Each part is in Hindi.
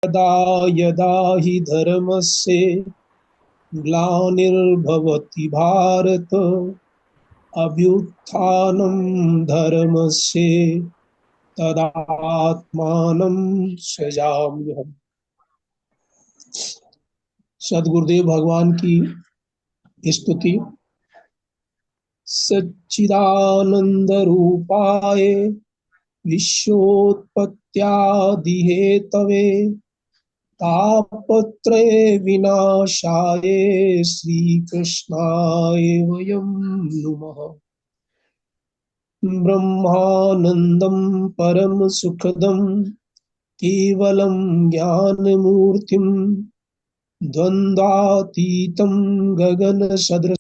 यदा यदा हि धर्मस्य ग्लानिर्भवति भारत अभ्युत्थानं धर्मस्य तदात्मानं सृजाम्यहम्। सदगुरुदेव भगवान की स्तुति। सच्चिदानंद रूपाय विश्वोत्पत्त्यादिहेतवे तापत्रय विनाशाय श्रीकृष्णाय वयं नुमः। ब्रह्मानन्दं परम सुखदं केवलं ज्ञानमूर्तिं द्वन्द्वातीतं गगनसदृशम्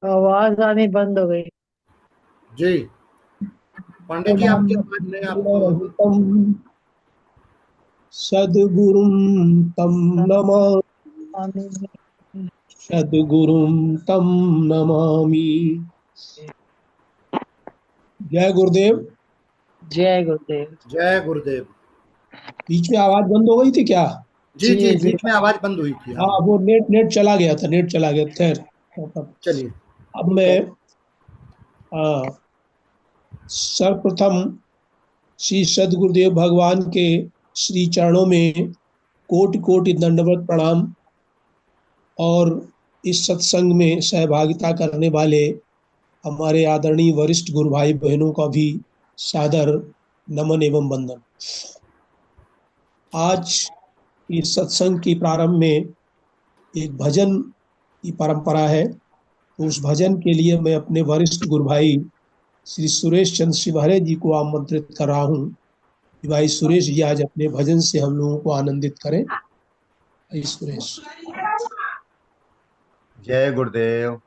आवाज आनी बंद हो गई। जी पांडे जी, आपकी आवाज नहीं आप सद्गुरुं तं नमामि। सद्गुरुं तं नमामि। जय गुरुदेव। जय गुरुदेव। जय गुरुदेव। बीच में आवाज बंद हो गई थी क्या? जी जी, बीच में आवाज बंद हुई थी। हाँ, वो नेट नेट चला गया था, नेट चला गया। खैर, चलिए, अब मैं सर्वप्रथम श्री सद्गुरुदेव भगवान के श्री चरणों में कोटि कोटि दंडवत प्रणाम और इस सत्संग में सहभागिता करने वाले हमारे आदरणीय वरिष्ठ गुरु भाई बहनों का भी सादर नमन एवं वंदन। आज इस सत्संग की प्रारंभ में एक भजन की परंपरा है, तो उस भजन के लिए मैं अपने वरिष्ठ गुरु भाई श्री सुरेश चंद्र शिवहरे जी को आमंत्रित कर रहा हूँ कि भाई सुरेश जी आज अपने भजन से हम लोगों को आनंदित करें। सुरेश। जय गुरुदेव।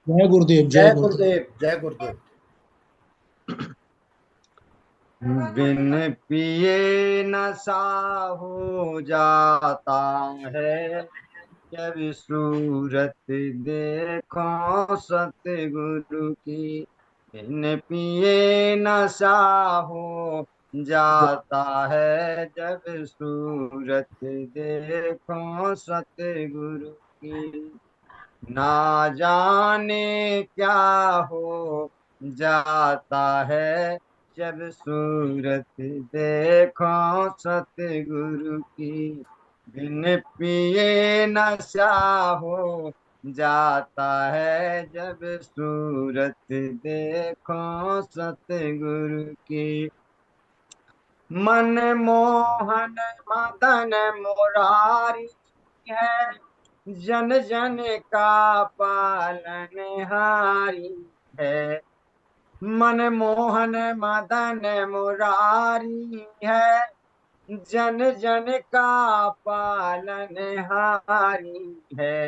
जय गुरुदेव। जय गुरुदेव। जय गुरुदेव। बिन पिए नशा हो जाता है, जब सूरत देखो सतगुरु की। बिन पिए नशा हो जाता है, जब सूरत देखो सतगुरु की। ना जाने क्या हो जाता है, जब सूरत देखो सतगुरु की। बिन पिए नशा हो जाता है, जब सूरत देखो सतगुरु की। मन मोहन मदन मुरारी है, जन जन का पालनहारी है। मन मोहन मदन मुरारी है, जन जन का पालनहारी है।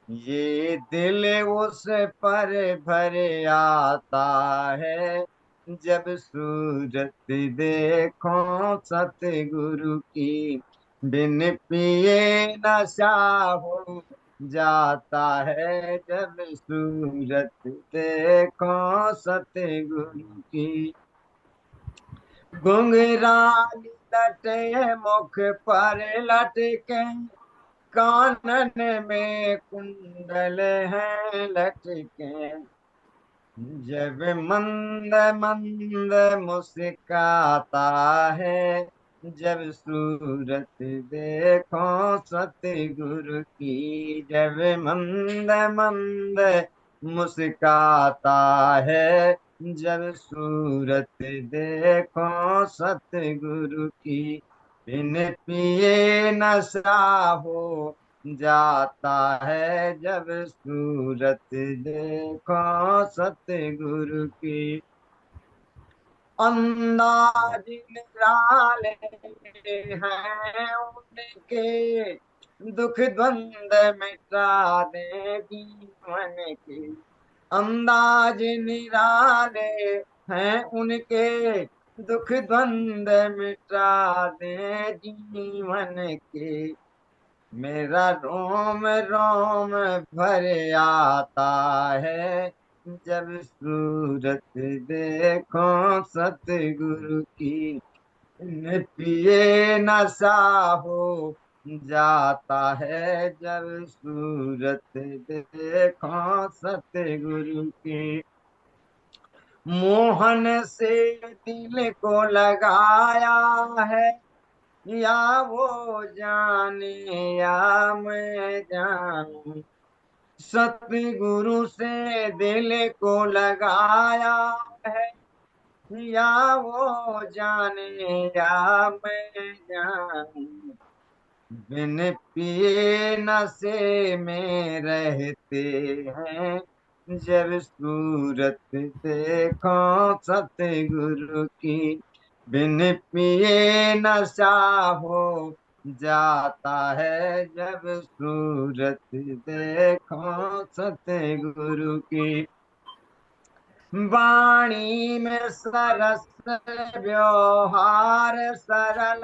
ये दिल उस पर भर आता है, जब सूरत देखो सतगुरु की। बिन पिए नशा हो जाता है, जब सूरत देखो सतगुरु की। घुंघराली लटे मुख पर लटके, कानन में कुंडल है लटके। जब मंद मंद मुस्काता है, जब सूरत देखो सतगुरु की। जब मंद मंद मुस्काता है, जब सूरत देखो सतगुरु की। बिन पिए नशा हो जाता है, जब सूरत देखो सतगुरु की। अंदाज निराले हैं उनके, दुख द्वंद मिटा दे जीवन के। अंदाज निराले हैं उनके, दुख द्वंद मिटा दे जीवन के। मेरा रोम रोम भर आता है जब सूरत देखो सतगुरु की। न पिए नशा हो जाता है जब सूरत देखो सतगुरु की। मोहन से दिल को लगाया है, या वो जाने या मैं जानूं। सतगुरु से दिल को लगाया है, या वो जाने या मैं जानूं। बिन पिए नशे में रहते हैं जब सूरत देखो सतगुरु की। बिन पिए नशा हो जाता है जब सूरत देखो सतगुरु की। वाणी में सरस व्यवहार सरल,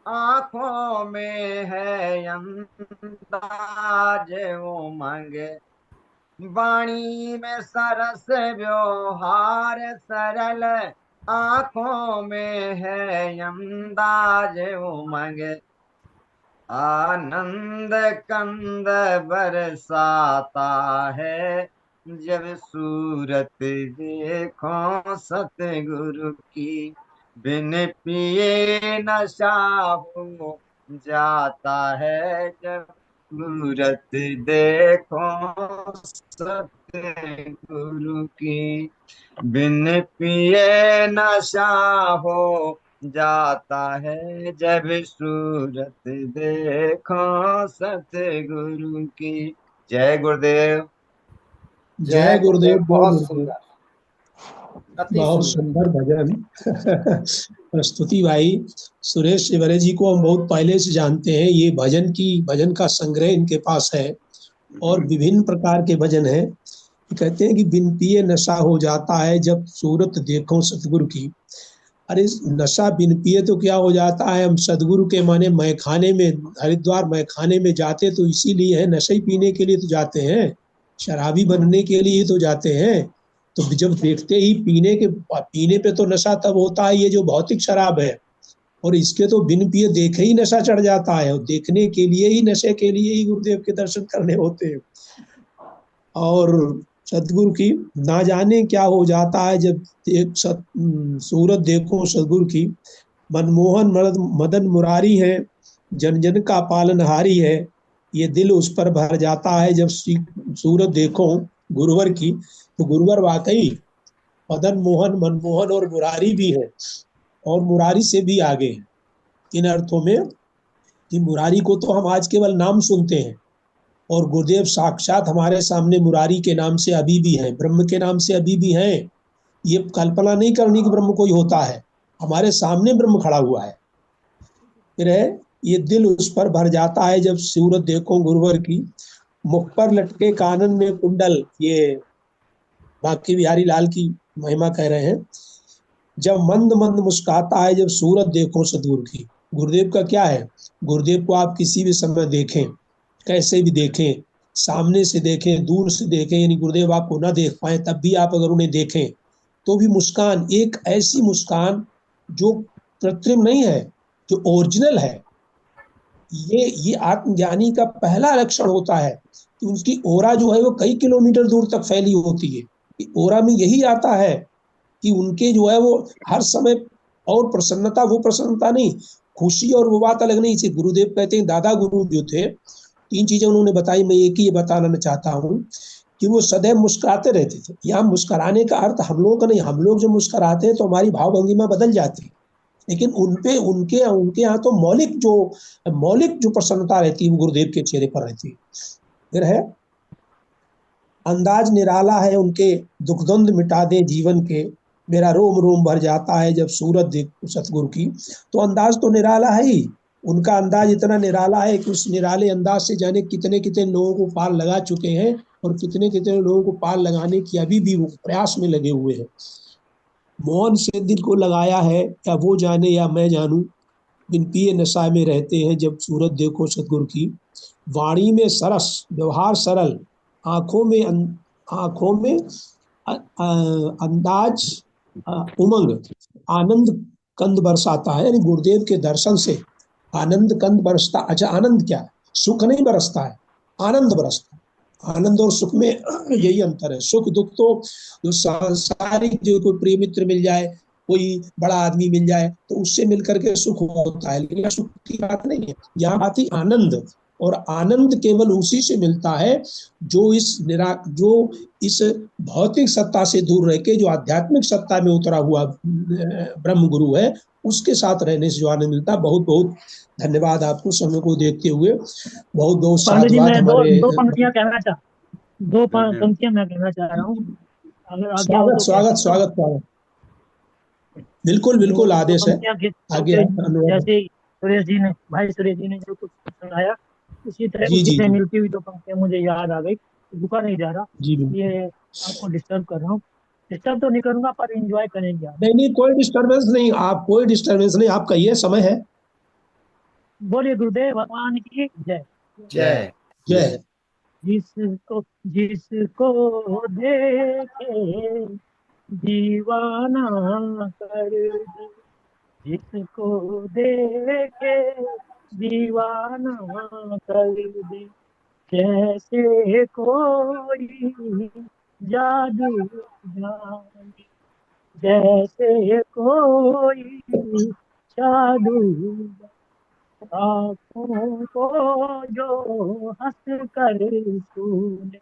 आंखों में है अंदाज उमंग। वाणी में सरस व्यवहार सरल, आंखों में है अंदाज उमंग। आनंद कंद बरसाता है जब सूरत देखो सतगुरु की। बिन पिए नशा हो जाता है जब सूरत देखो सतगुरु की। बिन पिए नशा हो जाता है जब सूरत देखो सतगुरु की। जय गुरुदेव। जय गुरुदेव, जय बहुत गुरुदेव। सुंदर, अति बहुत सुंदर। सुंदर भजन प्रस्तुति भाई। सुरेश शिवरे जी को हम बहुत पहले से जानते हैं। ये भजन का संग्रह इनके पास है और विभिन्न प्रकार के भजन हैं। कहते हैं कि बिन पिए नशा हो जाता है जब सूरत देखो सतगुरु की। अरे नशा बिन पिए तो क्या हो जाता है। हम सदगुरु के माने मैखाने में, हरिद्वार मैखाने में जाते तो इसीलिए है, नशे ही पीने के लिए तो जाते हैं, शराबी बनने के लिए तो जाते हैं। तो जब देखते ही पीने पे तो नशा तब होता है, ये जो भौतिक शराब है, और इसके तो बिन पिए देखे ही नशा चढ़ जाता है। और देखने के लिए ही, नशे के लिए ही गुरुदेव के दर्शन करने होते हैं। और सतगुरु की ना जाने क्या हो जाता है जब एक सूरत देखो सतगुरु की। मनमोहन मदन मुरारी है, जन जन का पालनहारी है, ये दिल उस पर भर जाता है जब सूरत देखो गुरुवर की। तो गुरुवर वाकई मदन मोहन, मनमोहन और मुरारी भी है, और मुरारी से भी आगे है। इन अर्थों में कि मुरारी को तो हम आज केवल नाम सुनते हैं, और गुरुदेव साक्षात हमारे सामने मुरारी के नाम से अभी भी हैं, ब्रह्म के नाम से अभी भी हैं। ये कल्पना नहीं करनी कि ब्रह्म कोई होता है, हमारे सामने ब्रह्म खड़ा हुआ है। फिर है, ये दिल उस पर भर जाता है जब सूरत देखो गुरुवर की। मुख पर लटके कानन में कुंडल, ये बांके बिहारी लाल की महिमा कह रहे हैं। जब मंद मंद मुस्काता है जब सूरत देखो सतगुरु की। गुरुदेव का क्या है, गुरुदेव को आप किसी भी समय देखें, कैसे भी देखें, सामने से देखें, दूर से देखें, यानी गुरुदेव आपको ना देख पाए तब भी आप अगर उन्हें देखें तो भी मुस्कान, एक ऐसी मुस्कान जो कृत्रिम नहीं है, जो ओरिजिनल है। ये आत्मज्ञानी का पहला लक्षण होता है कि उसकी ओरा जो है वो कई किलोमीटर दूर तक फैली होती है। ओरा में यही आता है कि उनके जो है वो हर समय, और प्रसन्नता, वो प्रसन्नता नहीं, खुशी और वो बात अलग नहीं। इसे गुरुदेव कहते हैं, दादा गुरु जो थे, 3 चीजें उन्होंने बताई, मैं एक ही ये बताना चाहता हूँ कि वो सदैव मुस्कुराते रहते थे। यहाँ मुस्कुराने का अर्थ हम लोगों का नहीं, हम लोग जब मुस्कुराते हैं तो हमारी भाव भंगिमा बदल जाती है, लेकिन उनपे उनके उनके यहाँ तो मौलिक जो प्रसन्नता रहती है वो गुरुदेव के चेहरे पर रहती है। फिर है, अंदाज निराला है उनके, दुखद्वंद मिटा दे जीवन के, मेरा रोम रोम भर जाता है जब सूरत देखो सतगुरु की। तो अंदाज तो निराला है ही, उनका अंदाज इतना निराला है कि उस निराले अंदाज से जाने कितने कितने लोगों को पार लगा चुके हैं, और कितने कितने लोगों को पार लगाने की अभी भी वो प्रयास में लगे हुए हैं। मोहन से दिल को लगाया है, या वो जाने या मैं जानूं, बिन पिए नशा में रहते हैं जब सूरत देखो सतगुरु की। वाणी में सरस, व्यवहार सरल, आंखों में अंदाज उमंग, आनंद कंद बरसाता है। यानी गुरुदेव के दर्शन से आनंद कंद बरसता। अच्छा, आनंद क्या है? सुख नहीं बरसता है, आनंद बरसता है। आनंद और सुख में यही अंतर है। सुख दुख तो जो सांसारिक, जो कोई प्रिय मित्र मिल जाए, कोई बड़ा आदमी मिल जाए तो उससे मिलकर के सुख होता है, लेकिन सुख की बात नहीं है। यहाँ बात ही आनंद, और आनंद केवल उसी से मिलता है जो इस भौतिक सत्ता से दूर रह के जो आध्यात्मिक सत्ता में उतरा हुआ ब्रह्म गुरु है, उसके साथ रहने से जो आनंद मिलता है। बहुत बहुत धन्यवाद आपको, समय को देखते हुए बहुत बहुत पांडे जी, साधुवाद मैं हमारे। दो पंक्तियां कहना चाह दो पंक्तियां मैं कहना चाह रहा हूँ, अगर आज्ञा हो स्वागत तो कह स्वागत सकता हूँ। स्वागत स्वागत। बिल्कुल तो बिल्कुल, दो आदेश है, पंक्तियां आगे जैसे आपका अनुरोध है। जैसे भाई सुरेश जी ने जो कुछ सुनाया, उसी तरह जी उसी जी से जी मिलती हुई दो पंक्तियां मुझे याद आ गई। रुका नहीं जा रहा, जी बिल्कुल। ये आपको डिस्टर्ब कर रहा हूँ। डिस्टर्ब तो नहीं करूंगा, पर एंजॉय करेंगे आप। नहीं नहीं, कोई डिस्टरबेंस नहीं, आप कोई डिस्टरबेंस नहीं, आपका ये समय है। बोलिए गुरुदेव भगवान की जय। जय। जय। जिसको देखे दीवाना कर दे, जिसको देखे दीवाना कर दे, जैसे कोई जादू जाने, जैसे कोई जादू आँखों को जो हंस कर छूले,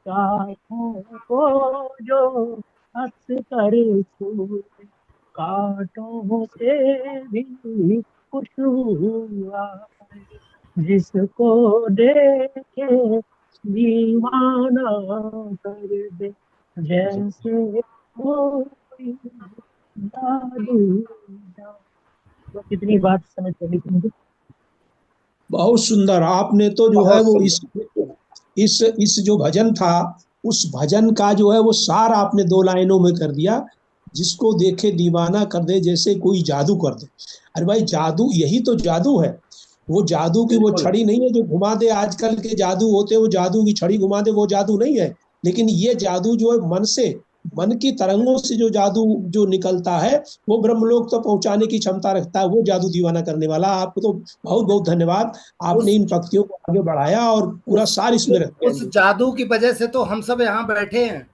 आँखों को जो हंस कर छूले, कांटों से भी खुशबू आए, जिसको देखे दीवाना कर दे, जैसे कोई जादू जाने। बस इतनी बात समझ चली थी मुझे। बहुत सुंदर। आपने तो जो है बहुत वो सुंदर। इस जो भजन था, उस भजन का जो है वो सार आपने 2 लाइनों में कर दिया। जिसको देखे दीवाना कर दे, जैसे कोई जादू कर दे। अरे भाई, जादू यही तो जादू है। वो जादू की वो बिल्कुल। छड़ी नहीं है जो घुमा दे। आजकल के जादू होते हैं, वो जादू की छड़ी घुमा दे, वो जादू नहीं है। लेकिन ये जादू जो है मन से, मन की तरंगों से जो जादू जो निकलता है, वो ब्रह्मलोक तो पहुंचाने की क्षमता रखता है। वो जादू दीवाना करने वाला। आपको तो बहुत बहुत धन्यवाद। आपने उस इन पंक्तियों को आगे बढ़ाया और पूरा सार इसमें रखते उस हैं। जादू की वजह से तो हम सब यहाँ बैठे हैं।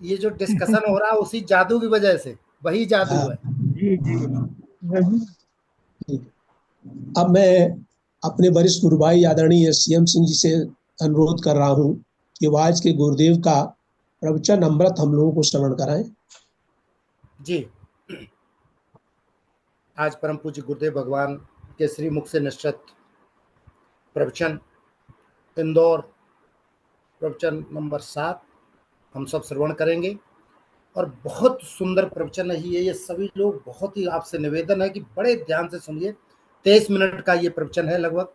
ये जो डिस्कशन हो रहा है उसी जादू की वजह से, वही जादू हाँ। है। जी जी, वही। अब मैं अपने वरिष्ठ गुरु भाई आदरणीय सीएम सिंह जी से अनुरोध कर रहा हूँ कि वो आज के गुरुदेव का प्रवचन अमृत हम लोगों को श्रवण कराएं। जी। आज परम पूज्य गुरुदेव भगवान के श्री मुख से निश्चित प्रवचन, इंदौर प्रवचन नंबर 7 हम सब श्रवण करेंगे। और बहुत सुंदर प्रवचन है ये सभी लोग, बहुत ही आपसे निवेदन है कि बड़े ध्यान से सुनिए। 23 मिनट का ये प्रवचन है लगभग,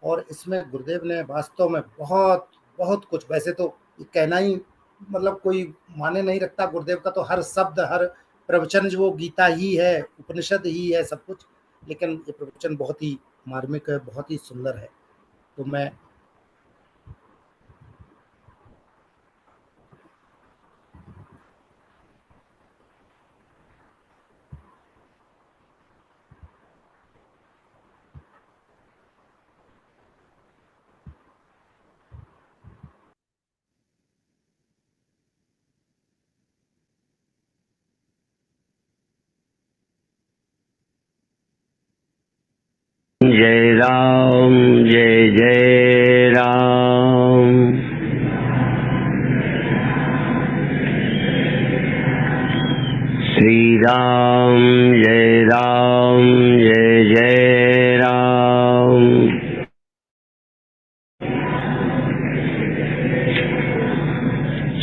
और इसमें गुरुदेव ने वास्तव में बहुत बहुत कुछ, वैसे तो ये कहना ही मतलब कोई माने नहीं रखता गुरुदेव का, तो हर शब्द हर प्रवचन जो वो गीता ही है, उपनिषद ही है सब कुछ, लेकिन ये प्रवचन बहुत ही मार्मिक है, बहुत ही सुंदर है। तो मैं जय राम जय जय राम। श्री राम जय जय राम।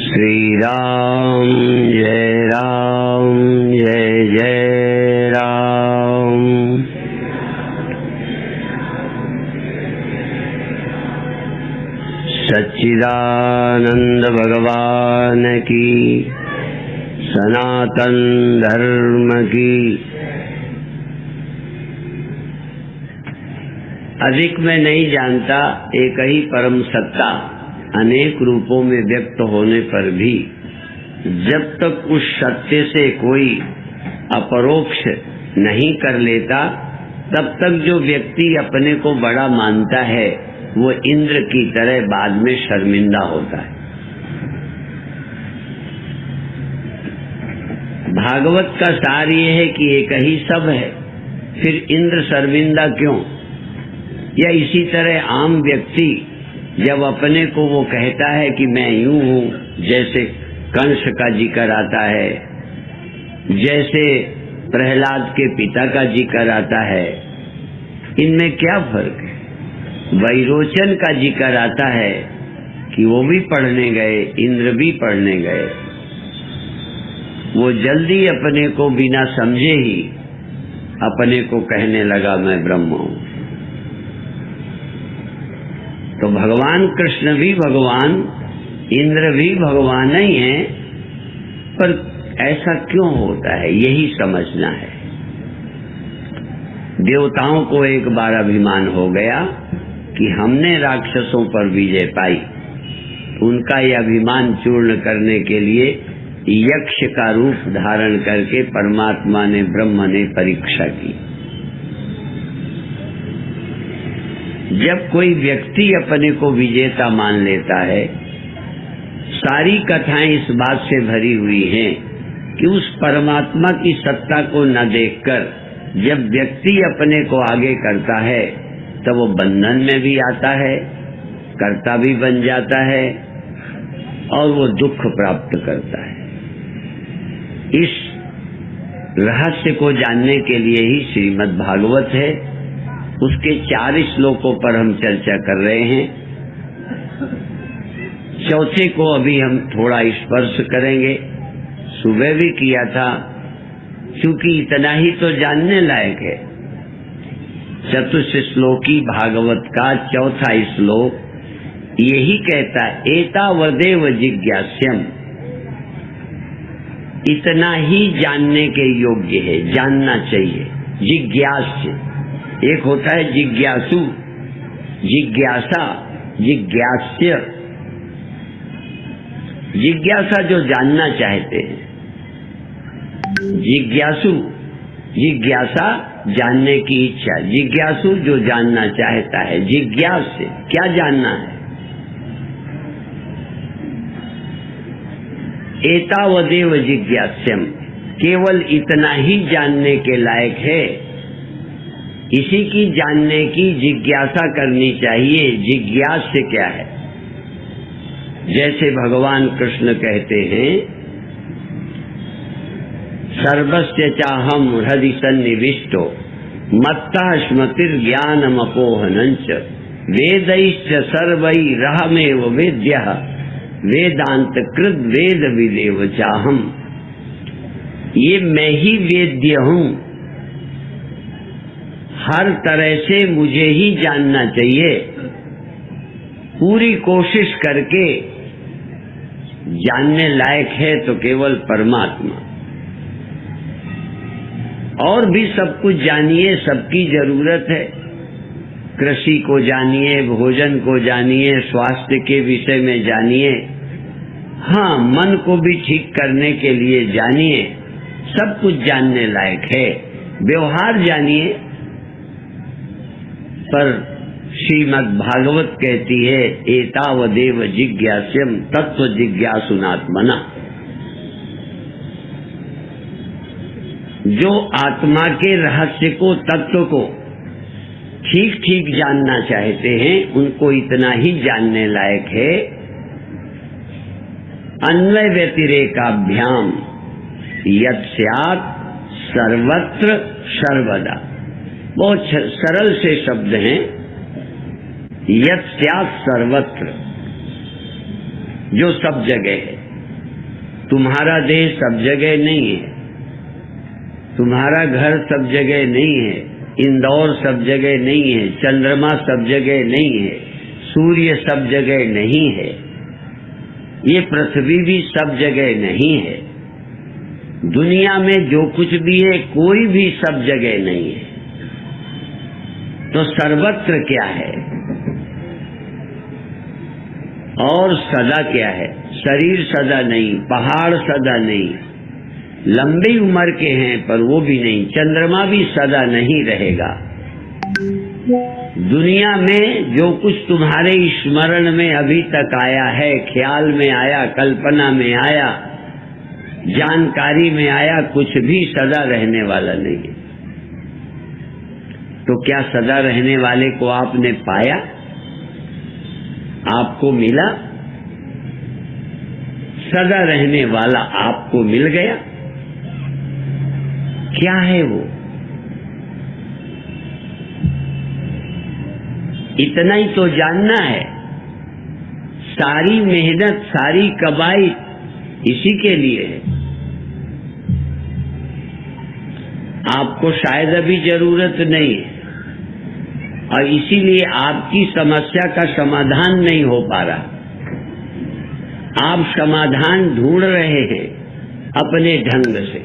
श्री राम जय जय राम। सच्चिदानंद भगवान की, सनातन धर्म की। अधिक में नहीं जानता, एक ही परम सत्ता अनेक रूपों में व्यक्त होने पर भी जब तक उस सत्य से कोई अपरोक्ष नहीं कर लेता, तब तक जो व्यक्ति अपने को बड़ा मानता है वो इंद्र की तरह बाद में शर्मिंदा होता है। भागवत का सार ये है कि एक ही सब है, फिर इंद्र शर्मिंदा क्यों? या इसी तरह आम व्यक्ति जब अपने को वो कहता है कि मैं यूं हूं, जैसे कंस का जिक्र आता है, जैसे प्रहलाद के पिता का जिक्र आता है, इनमें क्या फर्क है? वैरोचन का जिक्र आता है कि वो भी पढ़ने गए, इंद्र भी पढ़ने गए। वो जल्दी अपने को बिना समझे ही अपने को कहने लगा मैं ब्रह्म हूं। तो भगवान कृष्ण भी भगवान, इंद्र भी भगवान ही हैं, पर ऐसा क्यों होता है यही समझना है। देवताओं को एक बार अभिमान हो गया कि हमने राक्षसों पर विजय पाई, उनका यह अभिमान चूर्ण करने के लिए यक्ष का रूप धारण करके परमात्मा ने, ब्रह्म ने परीक्षा की। जब कोई व्यक्ति अपने को विजेता मान लेता है, सारी कथाएं इस बात से भरी हुई हैं कि उस परमात्मा की सत्ता को न देखकर जब व्यक्ति अपने को आगे करता है तब वो बंधन में भी आता है, कर्ता भी बन जाता है और वो दुख प्राप्त करता है। इस रहस्य को जानने के लिए ही श्रीमद् भागवत है। उसके 4 श्लोकों पर हम चर्चा कर रहे हैं। चौथे को अभी हम थोड़ा स्पर्श करेंगे, सुबह भी किया था, क्योंकि इतना ही तो जानने लायक है। चतुर्थ श्लोकी भागवत का चौथा श्लोक यही कहता है, एतावदेव जिज्ञास्यम, इतना ही जानने के योग्य है, जानना चाहिए। जिज्ञास्य, एक होता है जिज्ञासु, जिज्ञासा, जिज्ञास्य। जिज्ञासा जो जानना चाहते हैं, जिज्ञासु, जिज्ञासा जानने की इच्छा, जिज्ञासु जो जानना चाहता है, जिज्ञास्य क्या जानना है। एतावदेव जिज्ञास्यम, केवल इतना ही जानने के लायक है, इसी की जानने की जिज्ञासा करनी चाहिए। जिज्ञास्य क्या है? जैसे भगवान कृष्ण कहते हैं, सर्वस्य चाहम हृदि सन्निविष्टो मत्तः स्मृतिर्ज्ञानमपोहनञ्च वेदैश्च सर्वैरहमेव वेद्यः वेदांत कृत वेद विदेव चाहम। ये मैं ही वेद्य हूं, हर तरह से मुझे ही जानना चाहिए। पूरी कोशिश करके जानने लायक है तो केवल परमात्मा। और भी सब कुछ जानिए, सबकी जरूरत है। कृषि को जानिए, भोजन को जानिए, स्वास्थ्य के विषय में जानिए, हाँ, मन को भी ठीक करने के लिए जानिए, सब कुछ जानने लायक है। व्यवहार जानिए, पर श्रीमद् भागवत कहती है, एतावदेव जिज्ञास्यम तत्व जिज्ञासुनात्मना। जो आत्मा के रहस्य को, तत्व को ठीक ठीक जानना चाहते हैं, उनको इतना ही जानने लायक है। अन्वय व्यतिरेकाभ्याम यत् स्यात् सर्वत्र सर्वदा। बहुत सरल से शब्द हैं। यत् स्यात् सर्वत्र, जो सब जगह है। तुम्हारा देश सब जगह नहीं है, तुम्हारा घर सब जगह नहीं है, इंदौर सब जगह नहीं है, चंद्रमा सब जगह नहीं है, सूर्य सब जगह नहीं है, ये पृथ्वी भी सब जगह नहीं है। दुनिया में जो कुछ भी है, कोई भी सब जगह नहीं है। तो सर्वत्र क्या है और सदा क्या है? शरीर सदा नहीं, पहाड़ सदा नहीं, लंबी उम्र के हैं पर वो भी नहीं, चंद्रमा भी सदा नहीं रहेगा। दुनिया में जो कुछ तुम्हारे स्मरण में अभी तक आया है, ख्याल में आया, कल्पना में आया, जानकारी में आया, कुछ भी सदा रहने वाला नहीं है। तो क्या सदा रहने वाले को आपने पाया? आपको मिला? सदा रहने वाला आपको मिल गया? क्या है वो? इतना ही तो जानना है। सारी मेहनत, सारी कमाई इसी के लिए है। आपको शायद अभी जरूरत नहीं है और इसीलिए आपकी समस्या का समाधान नहीं हो पा रहा। आप समाधान ढूंढ रहे हैं अपने ढंग से,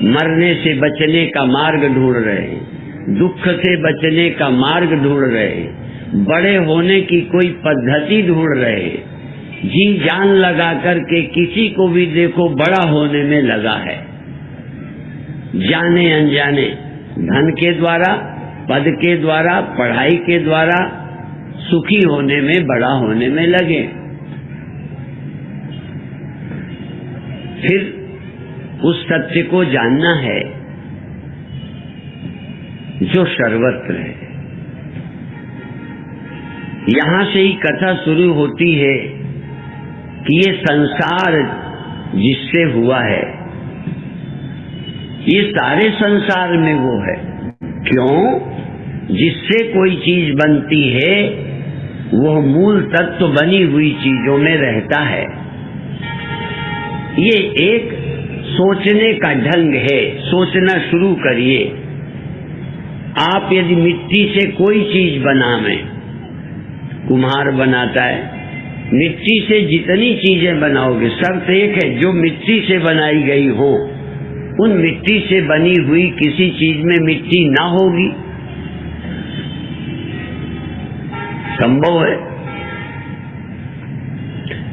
मरने से बचने का मार्ग ढूंढ रहे हैं, दुख से बचने का मार्ग ढूंढ रहे हैं, बड़े होने की कोई पद्धति ढूंढ रहे हैं। जी जान लगा करके किसी को भी देखो बड़ा होने में लगा है, जाने अनजाने, धन के द्वारा, पद के द्वारा, पढ़ाई के द्वारा सुखी होने में, बड़ा होने में लगे। फिर उस सत्य को जानना है जो सर्वत्र है। यहां से ही कथा शुरू होती है कि ये संसार जिससे हुआ है, ये सारे संसार में वो है। क्यों? जिससे कोई चीज बनती है वह मूल तत्व बनी हुई चीजों में रहता है। ये एक सोचने का ढंग है। सोचना शुरू करिए। आप यदि मिट्टी से कोई चीज बनावें, कुम्हार बनाता है, मिट्टी से जितनी चीजें बनाओगे, शर्त एक है जो मिट्टी से बनाई गई हो, उन मिट्टी से बनी हुई किसी चीज में मिट्टी ना होगी? संभव है।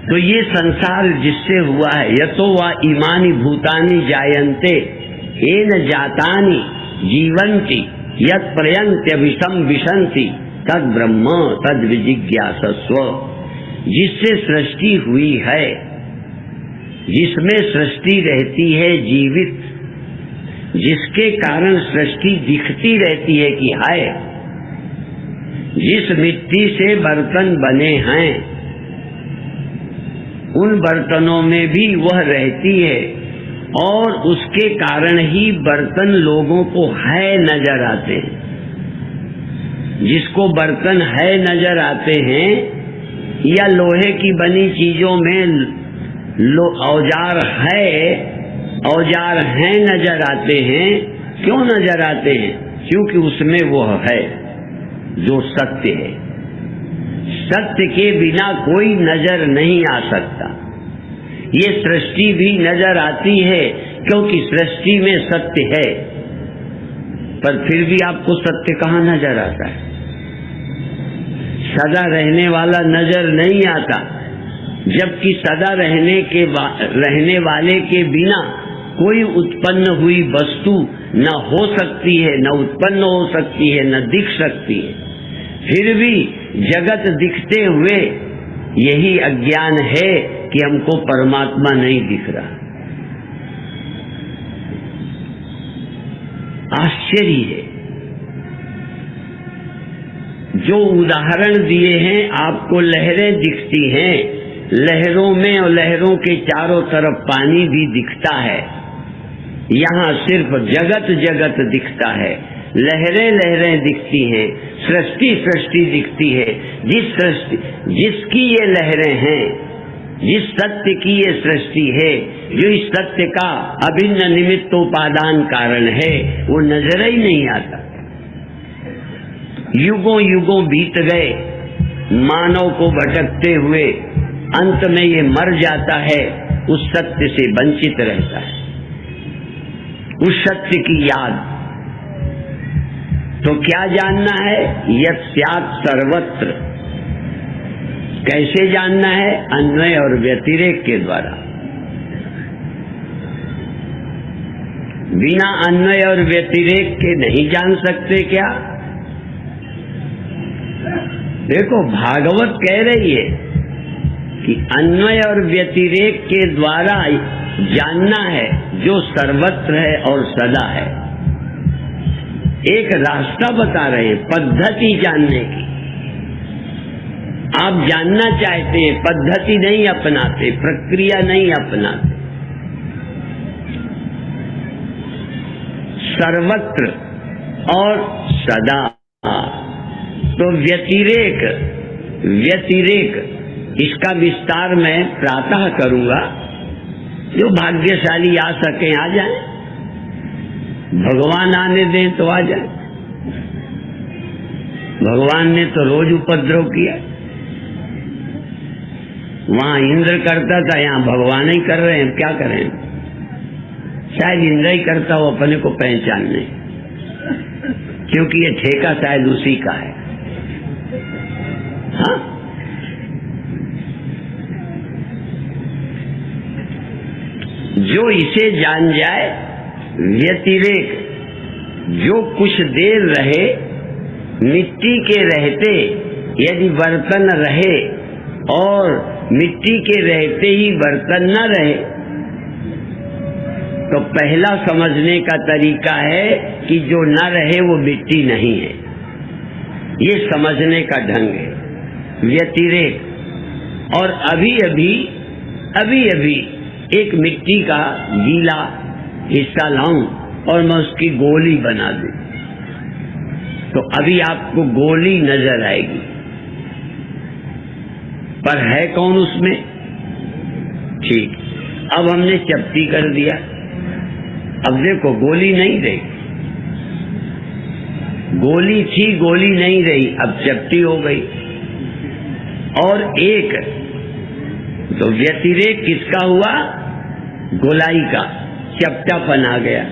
तो ये संसार जिससे हुआ है, यतो वा इमानि भूतानि जायन्ते येन जातानि जीवन्ति यत् प्रयन्त्यभिषम विशन्ति तद ब्रह्म तद विजिज्ञासस्व। जिससे सृष्टि हुई है, जिसमें सृष्टि रहती है जीवित, जिसके कारण सृष्टि दिखती रहती है कि है, जिस मिट्टी से बर्तन बने हैं उन बर्तनों में भी वह रहती है और उसके कारण ही बर्तन लोगों को है नजर आते हैं। जिसको बर्तन है नजर आते हैं या लोहे की बनी चीजों में औजार हैं नजर आते हैं। क्यों नजर आते हैं? क्योंकि उसमें वह है जो सत्य है। सत्य के बिना कोई नजर नहीं आ सकता। ये सृष्टि भी नजर आती है क्योंकि सृष्टि में सत्य है, पर फिर भी आपको सत्य कहाँ नजर आता है? सदा रहने वाला नजर नहीं आता, जबकि सदा रहने वाले के बिना कोई उत्पन्न हुई वस्तु न हो सकती है, न उत्पन्न हो सकती है, न दिख सकती है। फिर भी जगत दिखते हुए यही अज्ञान है कि हमको परमात्मा नहीं दिख रहा। आश्चर्य है। जो उदाहरण दिए हैं आपको, लहरें दिखती हैं, लहरों में और लहरों के चारों तरफ पानी भी दिखता है। यहाँ सिर्फ जगत जगत दिखता है, लहरें लहरें दिखती हैं, सृष्टि दिखती है। जिसकी ये लहरें हैं, जिस सत्य की ये सृष्टि है, जो इस सत्य का अभिन्न निमित्तोपादान कारण है, वो नजर ही नहीं आता। युगों युगों बीत गए मानव को भटकते हुए, अंत में ये मर जाता है, उस सत्य से वंचित रहता है। उस सत्य की याद तो क्या जानना है? यत् स्यात् सर्वत्र। कैसे जानना है? अन्वय और व्यतिरेक के द्वारा। बिना अन्वय और व्यतिरेक के नहीं जान सकते क्या? देखो, भागवत कह रही है कि अन्वय और व्यतिरेक के द्वारा जानना है जो सर्वत्र है और सदा है। एक रास्ता बता रहे हैं, पद्धति जानने की। आप जानना चाहते हैं, पद्धति नहीं अपनाते, प्रक्रिया नहीं अपनाते। सर्वत्र और सदा। तो व्यतिरेक इसका विस्तार मैं प्रातः करूंगा। जो भाग्यशाली आ सके आ जाए, भगवान आने दें तो आ जाए। भगवान ने तो रोज उपद्रव किया। वहां इंद्र करता था, यहाँ भगवान ही कर रहे हैं, क्या करें? शायद इंद्र ही करता हो अपने को पहचानने, क्योंकि ये ठेका शायद उसी का है। हाँ, जो इसे जान जाए, व्यतिरेक, जो कुछ देर रहे मिट्टी के रहते, यदि बर्तन रहे और मिट्टी के रहते ही बर्तन न रहे, तो पहला समझने का तरीका है कि जो न रहे वो मिट्टी नहीं है। ये समझने का ढंग है। व्यतिरेक। और अभी अभी एक मिट्टी का गीला हिस्सा लाऊं और मैं उसकी गोली बना दूं, तो अभी आपको गोली नजर आएगी, पर है कौन उसमें? ठीक, अब हमने चपटी कर दिया। अब देखो, गोली नहीं रही, गोली थी, गोली नहीं रही, अब चपटी हो गई। और एक तो व्यतिरेक किसका हुआ? गोलाई का। चपटापन आ गया।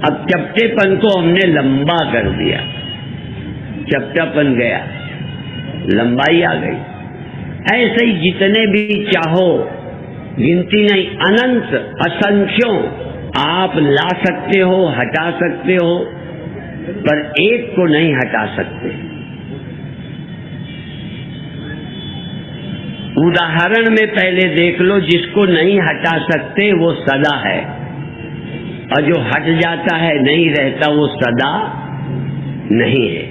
अब चपटेपन को हमने लंबा कर दिया, चपटापन गया, लंबाई आ गई। ऐसे ही जितने भी चाहो, गिनती नहीं, अनंत, असंख्यों आप ला सकते हो, हटा सकते हो, पर एक को नहीं हटा सकते। उदाहरण में पहले देख लो, जिसको नहीं हटा सकते वो सदा है, और जो हट जाता है, नहीं रहता, वो सदा नहीं है।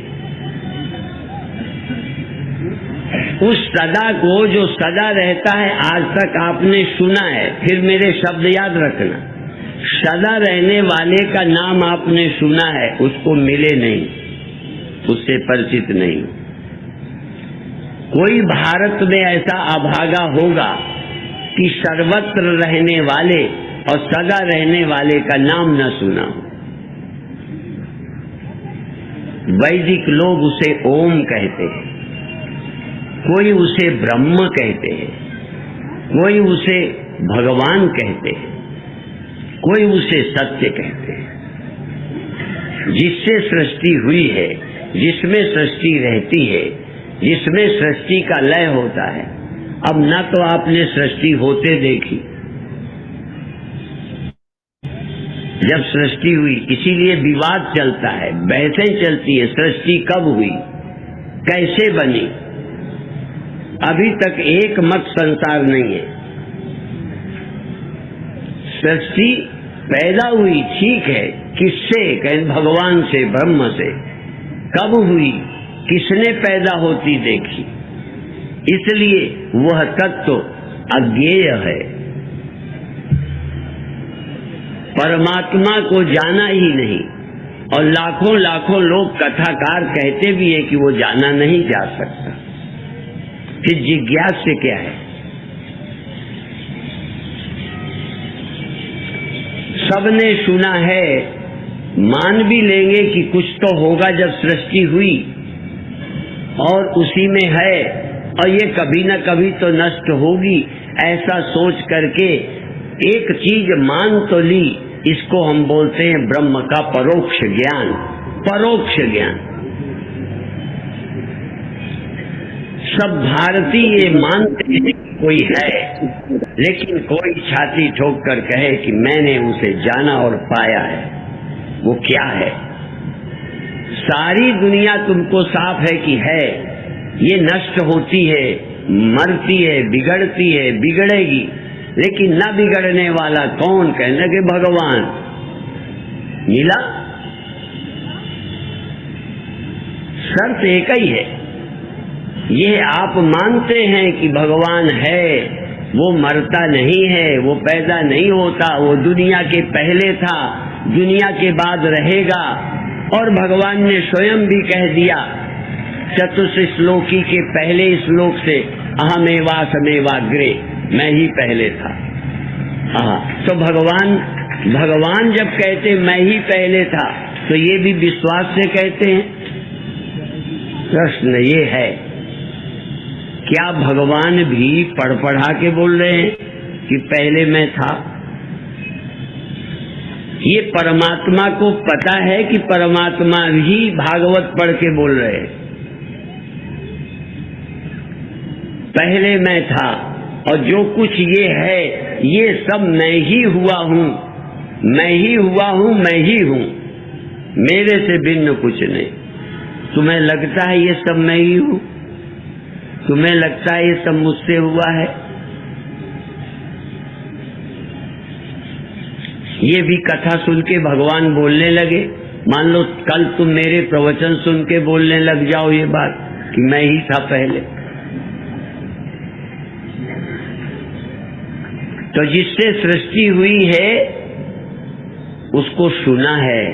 उस सदा को, जो सदा रहता है, आज तक आपने सुना है। फिर मेरे शब्द याद रखना, सदा रहने वाले का नाम आपने सुना है, उसको मिले नहीं, उससे परिचित नहीं। कोई भारत में ऐसा अभागा होगा कि सर्वत्र रहने वाले और सदा रहने वाले का नाम न सुना हो। वैदिक लोग उसे ओम कहते हैं, कोई उसे ब्रह्म कहते हैं, कोई उसे भगवान कहते हैं, कोई उसे सत्य कहते हैं। जिससे सृष्टि हुई है, जिसमें सृष्टि रहती है, जिसमें सृष्टि का लय होता है। अब न तो आपने सृष्टि होते देखी, जब सृष्टि हुई, इसीलिए विवाद चलता है, बहसें चलती है, सृष्टि कब हुई, कैसे बनी। अभी तक एक मत संसार नहीं है। सृष्टि पैदा हुई, ठीक है, किससे? कहें भगवान से, ब्रह्म से। कब हुई, किसने पैदा होती देखी? इसलिए वह तत्व अज्ञेय है। परमात्मा को जाना ही नहीं, और लाखों लाखों लोग कथाकार कहते भी है कि वो जाना नहीं जा सकता। फिर जिज्ञासा क्या है? सबने सुना है, मान भी लेंगे कि कुछ तो होगा जब सृष्टि हुई, और उसी में है, और ये कभी न कभी तो नष्ट होगी। ऐसा सोच करके एक चीज मान तो ली, इसको हम बोलते हैं ब्रह्म का परोक्ष ज्ञान। परोक्ष ज्ञान सब भारतीय ये मानते हैं कि कोई है, लेकिन कोई छाती ठोक कर कहे कि मैंने उसे जाना और पाया है। वो क्या है? सारी दुनिया तुमको साफ है कि है, ये नष्ट होती है, मरती है, बिगड़ती है, बिगड़ेगी, लेकिन न बिगड़ने वाला कौन? कहने लगे भगवान। मिला? शर्त एक ही है, ये आप मानते हैं कि भगवान है, वो मरता नहीं है, वो पैदा नहीं होता, वो दुनिया के पहले था, दुनिया के बाद रहेगा। और भगवान ने स्वयं भी कह दिया चतुर्थ श्लोकी के पहले श्लोक से, अहमेवासमेवाग्रे, मैं ही पहले था। तो भगवान जब कहते मैं ही पहले था, तो ये भी विश्वास से कहते हैं। प्रश्न ये है, क्या भगवान भी पढ़ा के बोल रहे हैं कि पहले मैं था? ये परमात्मा को पता है कि परमात्मा भी भागवत पढ़ के बोल रहे हैं पहले मैं था, और जो कुछ ये है ये सब मैं ही हुआ हूँ, मैं ही हुआ हूँ, मैं ही हूँ, मेरे से भिन्न कुछ नहीं। तुम्हें लगता है ये सब मैं ही हूँ? तुम्हें लगता है ये सब मुझसे हुआ है? ये भी कथा सुन के भगवान बोलने लगे। मान लो कल तुम मेरे प्रवचन सुन के बोलने लग जाओ ये बात कि मैं ही था पहले, तो जिससे सृष्टि हुई है उसको सुना है।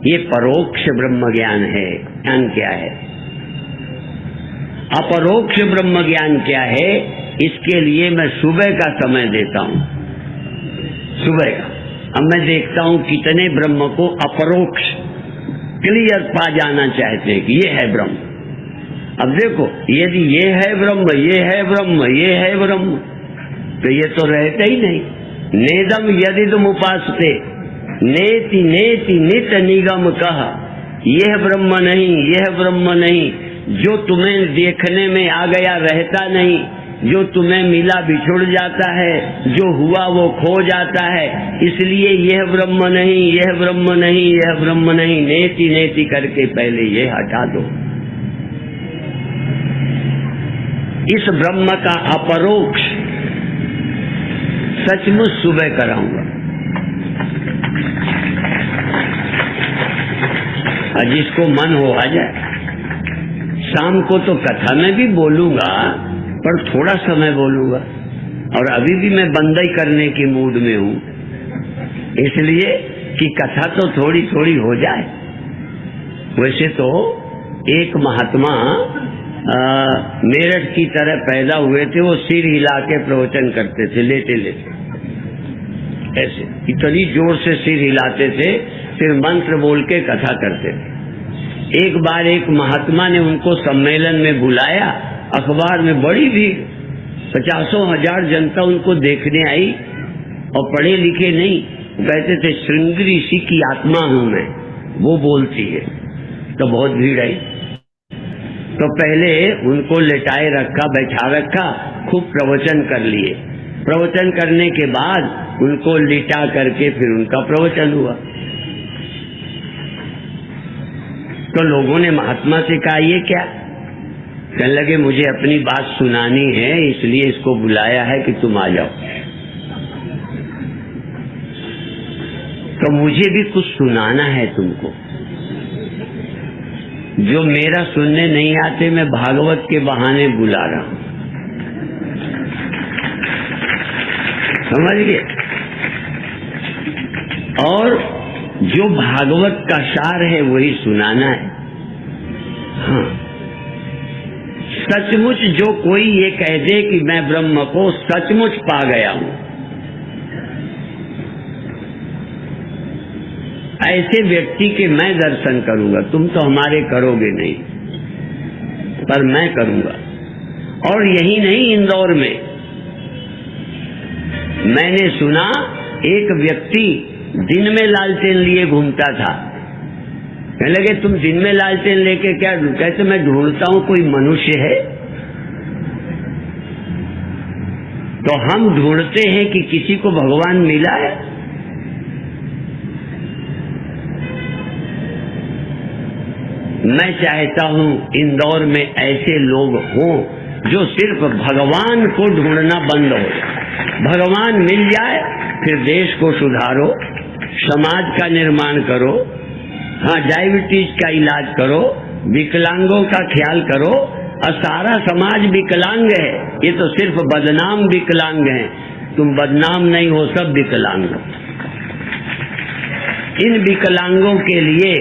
ये परोक्ष ब्रह्म ज्ञान है। ज्ञान क्या है? अपरोक्ष ब्रह्म ज्ञान क्या है? इसके लिए मैं सुबह का समय देता हूं, सुबह का। अब मैं देखता हूं कितने ब्रह्म को अपरोक्ष क्लियर पा जाना चाहते हैं कि ये है ब्रह्म। अब देखो, यदि ये है ब्रह्म, ये है ब्रह्म, ये है ब्रह्म, तो ये तो रहते ही नहीं। नेदम यदिदम उपासते नेति नेति नित निगम कहा, यह ब्रह्म नहीं, यह ब्रह्म नहीं। जो तुम्हें देखने में आ गया रहता नहीं, जो तुम्हें मिला बिछुड़ जाता है, जो हुआ वो खो जाता है। इसलिए यह ब्रह्म नहीं, यह ब्रह्म नहीं, यह ब्रह्म नहीं, नेति नेति करके पहले ये हटा दो। इस ब्रह्म का अपरोक्ष सचमुच सुबह कराऊंगा। जिसको मन हो आ जाए। शाम को तो कथा में भी बोलूंगा, पर थोड़ा समय बोलूंगा, और अभी भी मैं बंदाई करने के मूड में हूं, इसलिए कि कथा तो थोड़ी थोड़ी हो जाए। वैसे तो एक महात्मा मेरठ की तरह पैदा हुए थे, वो सिर हिला के प्रवचन करते थे, लेटे लेटे ऐसे, इतनी जोर से सिर हिलाते थे, फिर मंत्र बोल के कथा करते थे। एक बार एक महात्मा ने उनको सम्मेलन में बुलाया, अखबार में बड़ी भीड़, 50,000 जनता उनको देखने आई, और पढ़े लिखे नहीं, कहते थे श्रृंगी ऋषि की आत्मा हूं मैं, वो बोलती है। तो बहुत भीड़ आई, तो पहले उनको लेटाए रखा, बैठा रखा, खूब प्रवचन कर लिए। प्रवचन करने के बाद उनको लिटा करके फिर उनका प्रवचन हुआ। तो लोगों ने महात्मा से कहा ये क्या? कहने लगे मुझे अपनी बात सुनानी है, इसलिए इसको बुलाया है कि तुम आ जाओ। तो मुझे भी कुछ सुनाना है तुमको। जो मेरा सुनने नहीं आते, मैं भागवत के बहाने बुला रहा हूं, समझ गए? और जो भागवत का सार है वही सुनाना है। हाँ, सचमुच जो कोई ये कह दे कि मैं ब्रह्म को सचमुच पा गया हूं, ऐसे व्यक्ति के मैं दर्शन करूंगा। तुम तो हमारे करोगे नहीं, पर मैं करूंगा। और यही नहीं, इंदौर में मैंने सुना एक व्यक्ति दिन में लालटेन लिए घूमता था। कहने लगे तुम दिन में लालटेन लेके क्या? कहते मैं ढूंढता हूं कोई मनुष्य है तो हम ढूंढते हैं कि किसी को भगवान मिला है। मैं चाहता हूं इंदौर में ऐसे लोग हों जो सिर्फ भगवान को ढूंढना बंद हो। भगवान मिल जाए फिर देश को सुधारो, समाज का निर्माण करो, हाँ डायबिटीज का इलाज करो, विकलांगों का ख्याल करो। और सारा समाज विकलांग है, ये तो सिर्फ बदनाम विकलांग हैं। तुम बदनाम नहीं हो, सब विकलांग हो। इन विकलांगों के लिए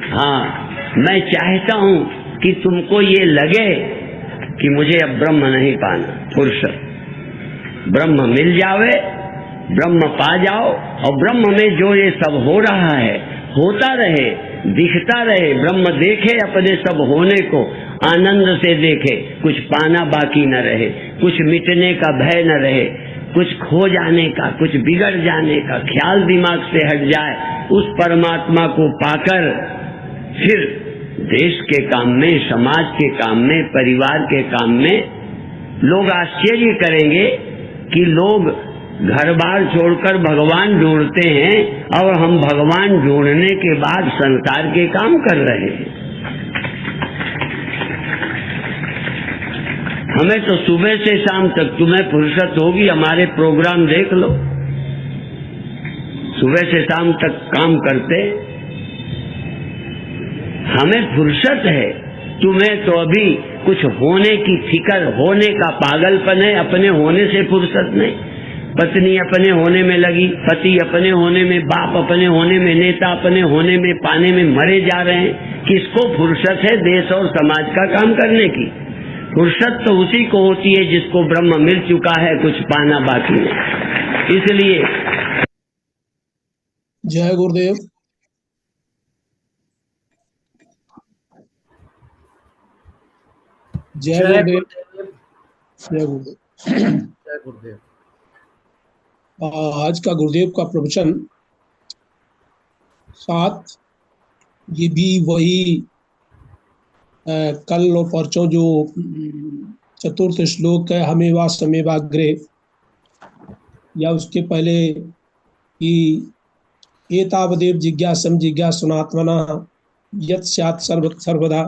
हाँ मैं चाहता हूं कि तुमको ये लगे कि मुझे अब ब्रह्म नहीं पाना, फुर्सत, ब्रह्म मिल जावे, ब्रह्म पा जाओ। और ब्रह्म में जो ये सब हो रहा है होता रहे, दिखता रहे, ब्रह्म देखे अपने सब होने को, आनंद से देखे, कुछ पाना बाकी न रहे, कुछ मिटने का भय न रहे, कुछ खो जाने का, कुछ बिगड़ जाने का ख्याल दिमाग से हट जाए। उस परमात्मा को पाकर फिर देश के काम में, समाज के काम में, परिवार के काम में लोग आश्चर्य करेंगे कि लोग घर बार छोड़कर भगवान ढूंढते हैं और हम भगवान ढूंढने के बाद संसार के काम कर रहे हैं। हमें तो सुबह से शाम तक, तुम्हें फुर्सत होगी हमारे प्रोग्राम देख लो, सुबह से शाम तक काम करते, हमें फुर्सत है। तुम्हें तो अभी कुछ होने की फिक्र, होने का पागलपन है, अपने होने से फुर्सत नहीं। पत्नी अपने होने में लगी, पति अपने होने में, बाप अपने होने में, नेता अपने होने में, पाने में मरे जा रहे हैं। किसको फुर्सत है देश और समाज का काम करने की? फुर्सत तो उसी को होती है जिसको ब्रह्म मिल चुका है, कुछ पाना बाकी नहीं। इसलिए जय गुरुदेव। जय गुरुदेव। जय गुरुदेव। जय गुरुदेव। आज का गुरुदेव का प्रवचन 7, ये भी वही कल और परसों जो चतुर्थ श्लोक है, हमेवा समेवाग्रे, या उसके पहले कि एतावदेव जिज्ञासम जिज्ञासुनात्मना यत् स्यात् सर्वदा,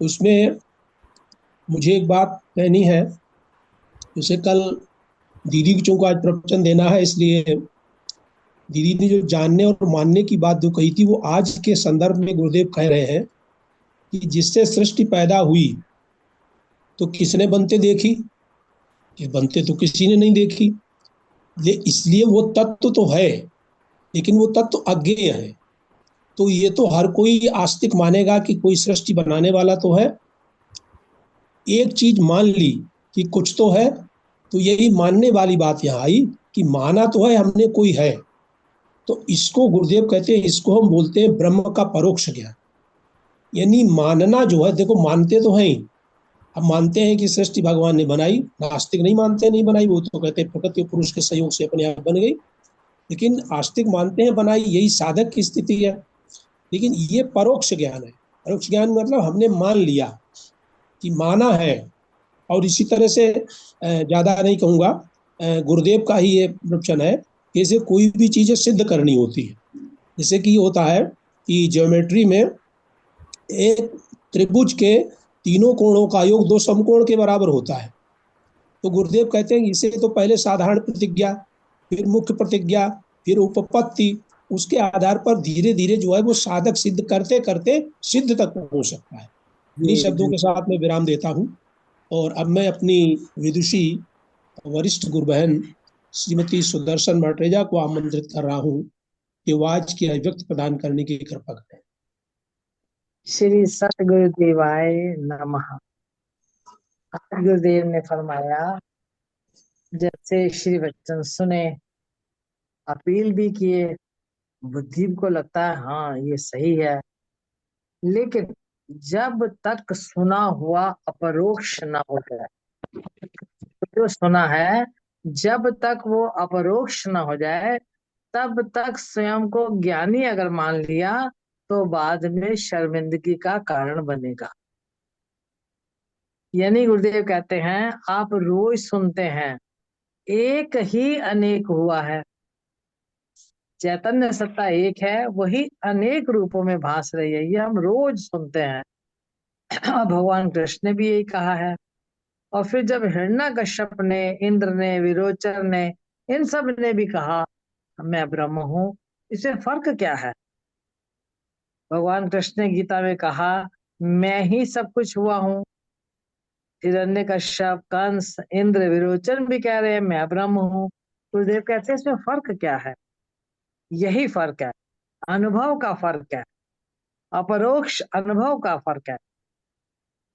उसमें मुझे एक बात कहनी है। जैसे कल दीदी की चूंकि आज प्रवचन देना है, इसलिए दीदी ने जो जानने और मानने की बात जो कही थी, वो आज के संदर्भ में गुरुदेव कह रहे हैं कि जिससे सृष्टि पैदा हुई तो किसने बनते देखी? ये बनते तो किसी ने नहीं देखी। इसलिए वो तत्व तो है, लेकिन वो तत्व अज्ञेय है। तो ये तो हर कोई आस्तिक मानेगा कि कोई सृष्टि बनाने वाला तो है। एक चीज मान ली कि कुछ तो है, तो यही मानने वाली बात यहाँ आई कि माना तो है हमने कोई है। तो इसको गुरुदेव कहते हैं, इसको हम बोलते हैं ब्रह्म का परोक्ष ज्ञान। यानी मानना जो है, देखो मानते तो हैं, अब मानते हैं कि सृष्टि भगवान ने बनाई, नास्तिक नहीं मानते नहीं बनाई, वो तो कहते हैं प्रकृति और पुरुष के सहयोग से अपने आप बन गई। लेकिन आस्तिक मानते हैं बनाई, यही साधक की स्थिति है। लेकिन ये परोक्ष ज्ञान है। परोक्ष ज्ञान मतलब हमने मान लिया कि माना है। और इसी तरह से ज्यादा नहीं कहूँगा, गुरुदेव का ही ये प्रवचन है कि जैसे कोई भी चीजें सिद्ध करनी होती है। जैसे कि होता है कि ज्योमेट्री में एक त्रिभुज के तीनों कोणों का योग 2 समकोण के बराबर होता है। तो गुरुदेव कहते हैं इसे तो पहले साधारण प्रतिज्ञा, फिर मुख्य प्रतिज्ञा, फिर उपपत्ति, उसके आधार पर धीरे धीरे जो है वो साधक सिद्ध करते करते सिद्ध तक हो सकता है। इन्हीं शब्दों के साथ मैं विराम देता हूँ। और अब मैं अपनी विदुषी वरिष्ठ गुरु बहन श्रीमती सुदर्शन मटरेजा को आमंत्रित कर रहा हूँ कि वो आज की अभिव्यक्ति प्रदान करने की कृपा करें। श्री सतगुरुदेवाय नमः। गुरुदेव ने फरमाया, जैसे श्री वचन सुने, अपील भी किए, बुद्धि को लगता है हाँ ये सही है, लेकिन जब तक सुना हुआ अपरोक्ष न हो जाए, जो सुना है जब तक वो अपरोक्ष न हो जाए, तब तक स्वयं को ज्ञानी अगर मान लिया तो बाद में शर्मिंदगी का कारण बनेगा। यानी गुरुदेव कहते हैं आप रोज सुनते हैं एक ही अनेक हुआ है, चैतन्य सत्ता एक है, वही अनेक रूपों में भास रही है, ये हम रोज सुनते हैं। और भगवान कृष्ण ने भी यही कहा है। और फिर जब हिरण्यकश्यप ने, इंद्र ने, विरोचन ने, इन सब ने भी कहा मैं ब्रह्म हूँ, इसमें फर्क क्या है? भगवान कृष्ण ने गीता में कहा मैं ही सब कुछ हुआ हूँ। हिरण्यकश्यप, कंस, इंद्र, विरोचन भी कह रहे हैं मैं ब्रह्म हूँ। गुरुदेव कहते हैं इसमें फर्क क्या है? यही फर्क है, अनुभव का फर्क है, अपरोक्ष अनुभव का फर्क है।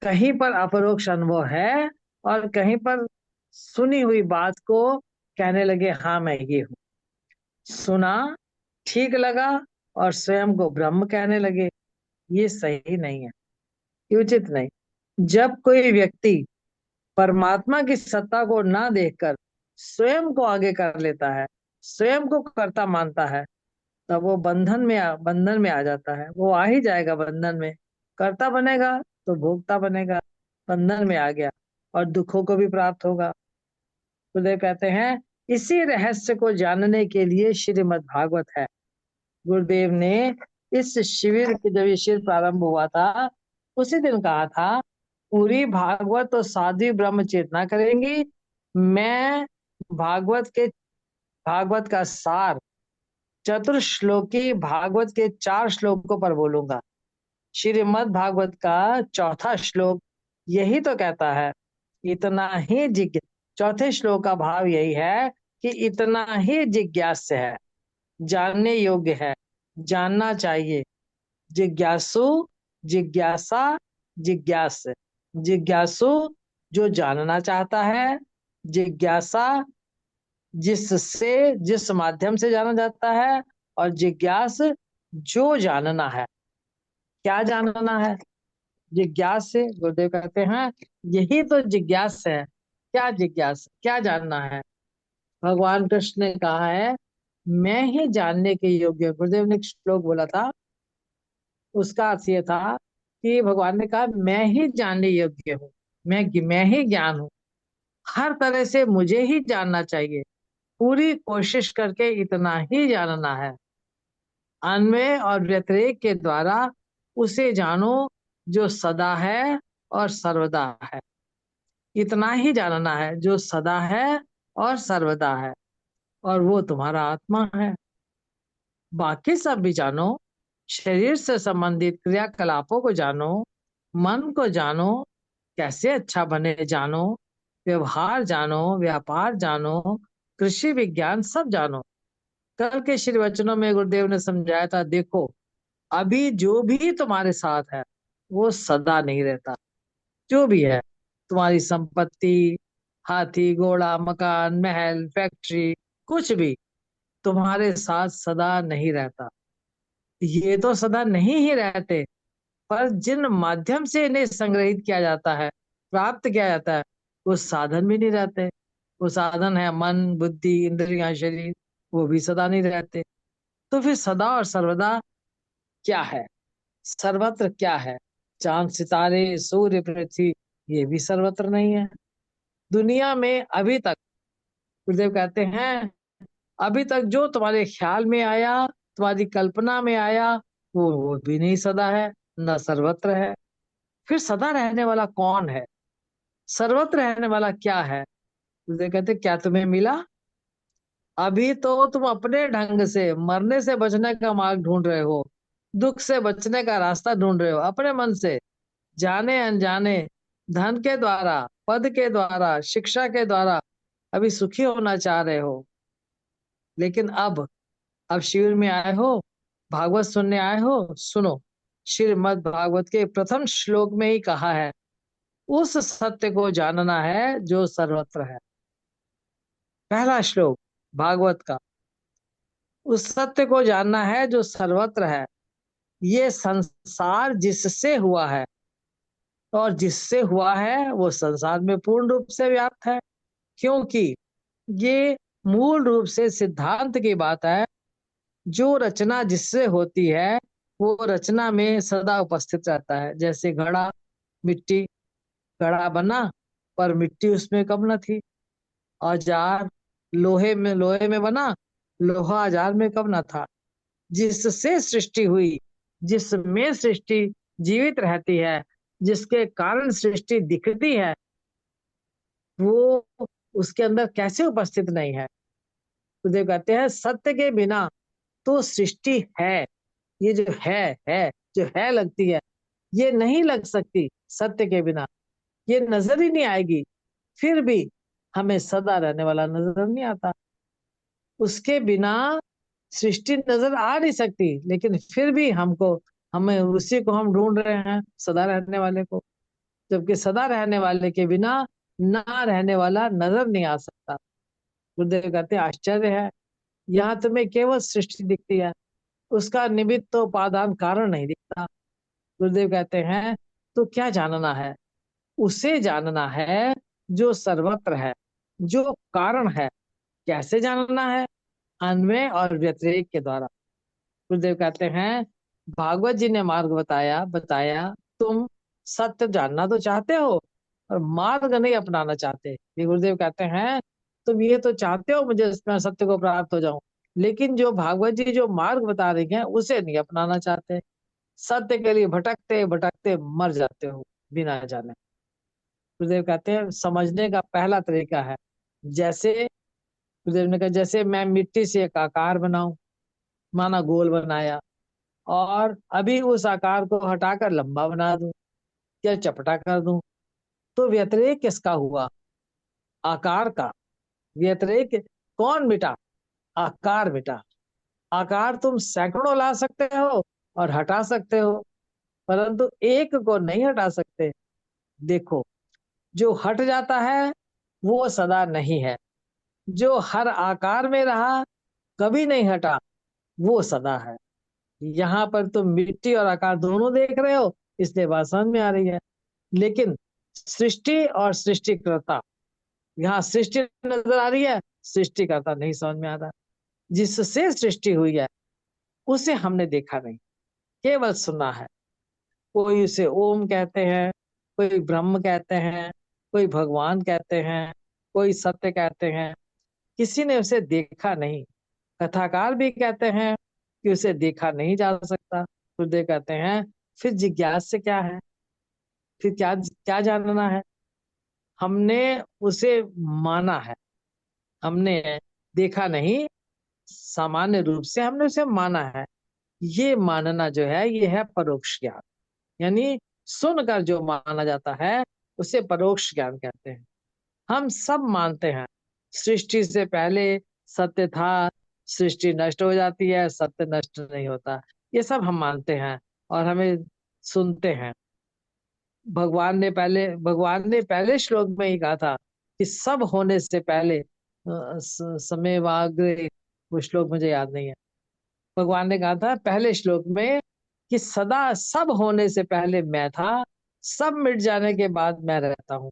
कहीं पर अपरोक्ष अनुभव है और कहीं पर सुनी हुई बात को कहने लगे हाँ मैं ये हूँ, सुना, ठीक लगा और स्वयं को ब्रह्म कहने लगे। ये सही नहीं है, ये उचित नहीं। जब कोई व्यक्ति परमात्मा की सत्ता को ना देखकर स्वयं को आगे कर लेता है, स्वयं को कर्ता मानता है, तब वो बंधन में आ जाता है। वो आ ही जाएगा बंधन में, कर्ता बनेगा तो भोक्ता बनेगा, बंधन में आ गया और दुखों को भी प्राप्त होगा। गुरुदेव कहते हैं इसी रहस्य को जानने के लिए श्रीमद् भागवत है। गुरुदेव ने इस शिविर के जब ये शिविर प्रारंभ हुआ था उसी दिन कहा था पूरी भागवत और साध्वी ब्रह्म चेतना करेंगी। मैं भागवत का सार चतुर्श्लोकी भागवत के 4 श्लोकों पर बोलूंगा। श्रीमद् भागवत का चौथा श्लोक यही तो कहता है इतना ही चौथे श्लोक का भाव यही है कि इतना ही जिज्ञास्य है, जानने योग्य है, जानना चाहिए। जिज्ञासु, जिज्ञासा, जिज्ञास। जिज्ञासु जो जानना चाहता है, जिज्ञासा जिससे जिस माध्यम से जाना जाता है, और जिज्ञास जो जानना है। क्या जानना है? जिज्ञास से गुरुदेव कहते हैं यही तो जिज्ञास है। क्या जिज्ञास, क्या जानना है? भगवान कृष्ण ने कहा है मैं ही जानने के योग्य। गुरुदेव ने एक श्लोक बोला था, उसका अर्थ ये था कि भगवान ने कहा मैं ही जानने योग्य हूँ, मैं ही ज्ञान हूँ, हर तरह से मुझे ही जानना चाहिए, पूरी कोशिश करके इतना ही जानना है। अन्वय और व्यतिरेक के द्वारा उसे जानो जो सदा है और सर्वदा है। इतना ही जानना है जो सदा है और सर्वदा है, और वो तुम्हारा आत्मा है। बाकी सब भी जानो, शरीर से संबंधित क्रियाकलापों को जानो, मन को जानो, कैसे अच्छा बने जानो, व्यवहार जानो, व्यापार जानो, कृषि विज्ञान सब जानो। कल के श्री वचनों में गुरुदेव ने समझाया था देखो अभी जो भी तुम्हारे साथ है वो सदा नहीं रहता। जो भी है तुम्हारी संपत्ति, हाथी घोड़ा मकान महल फैक्ट्री, कुछ भी तुम्हारे साथ सदा नहीं रहता। ये तो सदा नहीं ही रहते, पर जिन माध्यम से इन्हें संग्रहित किया जाता है, प्राप्त किया जाता है, वो साधन भी नहीं रहते। वो साधन है मन बुद्धि इंद्रियां शरीर, वो भी सदा नहीं रहते। तो फिर सदा और सर्वदा क्या है? सर्वत्र क्या है? चांद सितारे सूर्य पृथ्वी, ये भी सर्वत्र नहीं है। दुनिया में अभी तक गुरुदेव कहते हैं अभी तक जो तुम्हारे ख्याल में आया, तुम्हारी कल्पना में आया, वो भी नहीं सदा है, न सर्वत्र है। फिर सदा रहने वाला कौन है? सर्वत्र रहने वाला क्या है? गुरुदेव कहते क्या तुम्हें मिला? अभी तो तुम अपने ढंग से मरने से बचने का मार्ग ढूंढ रहे हो, दुख से बचने का रास्ता ढूंढ रहे हो अपने मन से, जाने अनजाने, धन के द्वारा, पद के द्वारा, शिक्षा के द्वारा अभी सुखी होना चाह रहे हो। लेकिन अब शिविर में आए हो, भागवत सुनने आए हो, सुनो। श्रीमद् भागवत के प्रथम श्लोक में ही कहा है उस सत्य को जानना है जो सर्वत्र है। पहला श्लोक भागवत का, उस सत्य को जानना है जो सर्वत्र है। ये संसार जिससे हुआ है और जिससे हुआ है वो संसार में पूर्ण रूप से व्याप्त है, क्योंकि ये मूल रूप से सिद्धांत की बात है। जो रचना जिससे होती है वो रचना में सदा उपस्थित रहता है। जैसे घड़ा, मिट्टी, घड़ा बना पर मिट्टी उसमें कम न थी। औजार लोहे में बना, लोहा औजार में कम न था। जिससे सृष्टि हुई, जिसमें सृष्टि जीवित रहती है, जिसके कारण सृष्टि दिखती है, वो उसके अंदर कैसे उपस्थित नहीं है। तो देव कहते हैं सत्य के बिना तो सृष्टि है, ये जो है जो है लगती है, ये नहीं लग सकती सत्य के बिना, ये नजर ही नहीं आएगी। फिर भी हमें सदा रहने वाला नजर नहीं आता। उसके बिना सृष्टि नजर आ नहीं सकती, लेकिन फिर भी हमें उसी को हम ढूंढ रहे हैं, सदा रहने वाले को। जबकि सदा रहने वाले के बिना ना रहने वाला नजर नहीं आ सकता। गुरुदेव कहते हैं आश्चर्य है, यहाँ तुम्हें केवल सृष्टि दिखती है, उसका निमित्त तो उपादान कारण नहीं दिखता। गुरुदेव कहते हैं तो क्या जानना है? उसे जानना है जो सर्वत्र है, जो कारण है। कैसे जानना है? अन्वय और व्यतिरेक के द्वारा। गुरुदेव कहते हैं भागवत जी ने मार्ग बताया बताया तुम सत्य जानना तो चाहते हो और मार्ग नहीं अपनाना चाहते। ये गुरुदेव कहते हैं तुम ये तो चाहते हो मुझे इसमें सत्य को प्राप्त हो जाऊं, लेकिन जो भागवत जी जो मार्ग बता रही हैं उसे नहीं अपनाना चाहते। सत्य के लिए भटकते भटकते मर जाते हो बिना जाने। गुरुदेव कहते हैं समझने का पहला तरीका है, जैसे गुरुदेव ने कहा जैसे मैं मिट्टी से एक आकार बनाऊं, माना गोल बनाया, और अभी उस आकार को हटाकर लंबा बना दूं या चपटा कर दूं, तो व्यतिरेक किसका हुआ? आकार का। व्यतिरेक कौन मिटा? आकार मिटा। आकार तुम सैकड़ों ला सकते हो और हटा सकते हो, परंतु एक को नहीं हटा सकते। देखो, जो हट जाता है वो सदा नहीं है, जो हर आकार में रहा कभी नहीं हटा वो सदा है। यहाँ पर तुम मिट्टी और आकार दोनों देख रहे हो, इसलिए बात समझ में आ रही है। लेकिन सृष्टि और सृष्टिकर्ता, यहाँ सृष्टि नजर आ रही है, सृष्टिकर्ता नहीं समझ में आ रहा। जिससे सृष्टि हुई है उसे हमने देखा नहीं, केवल सुना है। कोई उसे ओम कहते हैं, कोई ब्रह्म कहते हैं, कोई भगवान कहते हैं, कोई सत्य कहते हैं, किसी ने उसे देखा नहीं। कथाकार भी कहते हैं कि उसे देखा नहीं जा सकता। गुरुदेव कहते हैं फिर जिज्ञास से क्या है? फिर क्या क्या जानना है? हमने उसे माना है, हमने देखा नहीं, सामान्य रूप से हमने उसे माना है। ये मानना जो है ये है परोक्ष ज्ञान, यानी सुनकर जो माना जाता है उसे परोक्ष ज्ञान कहते हैं। हम सब मानते हैं सृष्टि से पहले सत्य था, सृष्टि नष्ट हो जाती है, सत्य नष्ट नहीं होता, ये सब हम मानते हैं और हमें सुनते हैं। भगवान ने पहले श्लोक में ही कहा था कि सब होने से पहले समय वाग्रे, वो श्लोक मुझे याद नहीं है। भगवान ने कहा था पहले श्लोक में कि सदा सब होने से पहले मैं था, सब मिट जाने के बाद मैं रहता हूँ,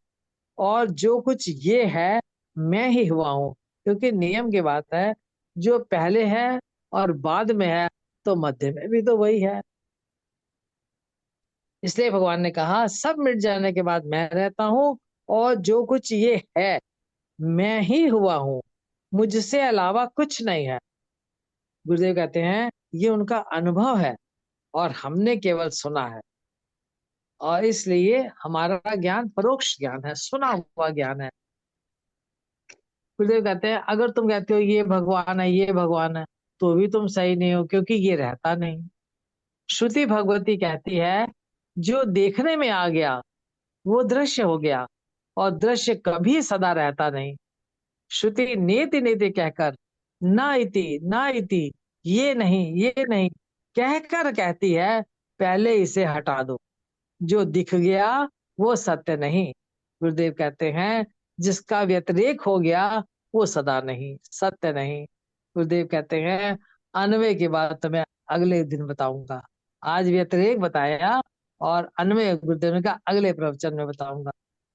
और जो कुछ ये है मैं ही हुआ हूँ। क्योंकि नियम की बात है, जो पहले है और बाद में है तो मध्य में भी तो वही है। इसलिए भगवान ने कहा सब मिट जाने के बाद मैं रहता हूँ, और जो कुछ ये है मैं ही हुआ हूँ, मुझसे अलावा कुछ नहीं है। गुरुदेव कहते हैं ये उनका अनुभव है और हमने केवल सुना है, और इसलिए हमारा ज्ञान परोक्ष ज्ञान है, सुना हुआ ज्ञान है। गुरुदेव कहते हैं अगर तुम कहते हो ये भगवान है ये भगवान है, तो भी तुम सही नहीं हो, क्योंकि ये रहता नहीं। श्रुति भगवती कहती है जो देखने में आ गया वो दृश्य हो गया, और दृश्य कभी सदा रहता नहीं। श्रुति नेति नेति कहकर, ना इति, ये नहीं कहकर कहती है पहले इसे हटा दो। जो दिख गया वो सत्य नहीं। गुरुदेव कहते हैं जिसका व्यतिरेक हो गया वो सदा नहीं, सत्य नहीं। गुरुदेव कहते हैं अन्वय की बात तो मैं अगले दिन बताऊंगा, आज व्यतिरेक बताया और अन्वय गुरुदेव ने कहा अगले प्रवचन में बताऊंगा।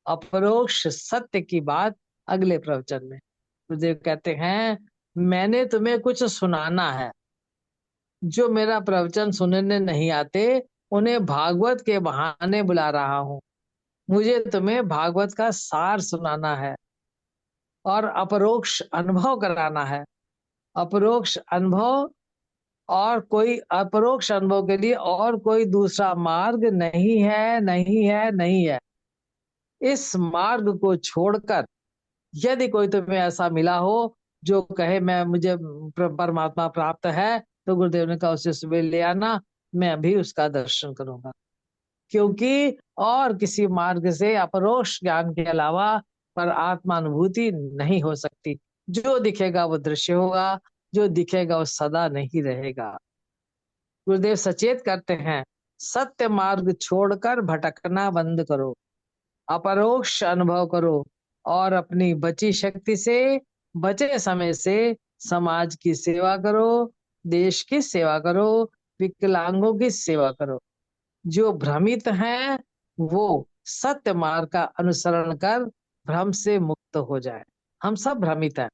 अपरोक्ष सत्य की बात अगले प्रवचन में। गुरुदेव कहते हैं मैंने तुम्हें कुछ सुनाना है, जो मेरा प्रवचन सुनने नहीं आते उन्हें भागवत के बहाने बुला रहा हूँ। मुझे तुम्हें भागवत का सार सुनाना है और अपरोक्ष अनुभव कराना है। अपरोक्ष अनुभव और कोई अपरोक्ष अनुभव के लिए और कोई दूसरा मार्ग नहीं है, नहीं है, नहीं है। इस मार्ग को छोड़कर यदि कोई तुम्हें ऐसा मिला हो जो कहे मैं मुझे परमात्मा प्राप्त है, तो गुरुदेव ने कहा उसे सुबह ले आना, मैं भी उसका दर्शन करूंगा। क्योंकि और किसी मार्ग से अपरोक्ष ज्ञान के अलावा पर आत्मानुभूति नहीं हो सकती। जो दिखेगा वो दृश्य होगा, जो दिखेगा वो सदा नहीं रहेगा। गुरुदेव सचेत करते हैं, सत्य मार्ग छोड़कर भटकना बंद करो, अपरोक्ष अनुभव करो और अपनी बची शक्ति से, बचे समय से समाज की सेवा करो, देश की सेवा करो, विकलांगों की सेवा करो। जो भ्रमित हैं वो सत्य मार्ग का अनुसरण कर भ्रम से मुक्त हो जाए। हम सब भ्रमित हैं,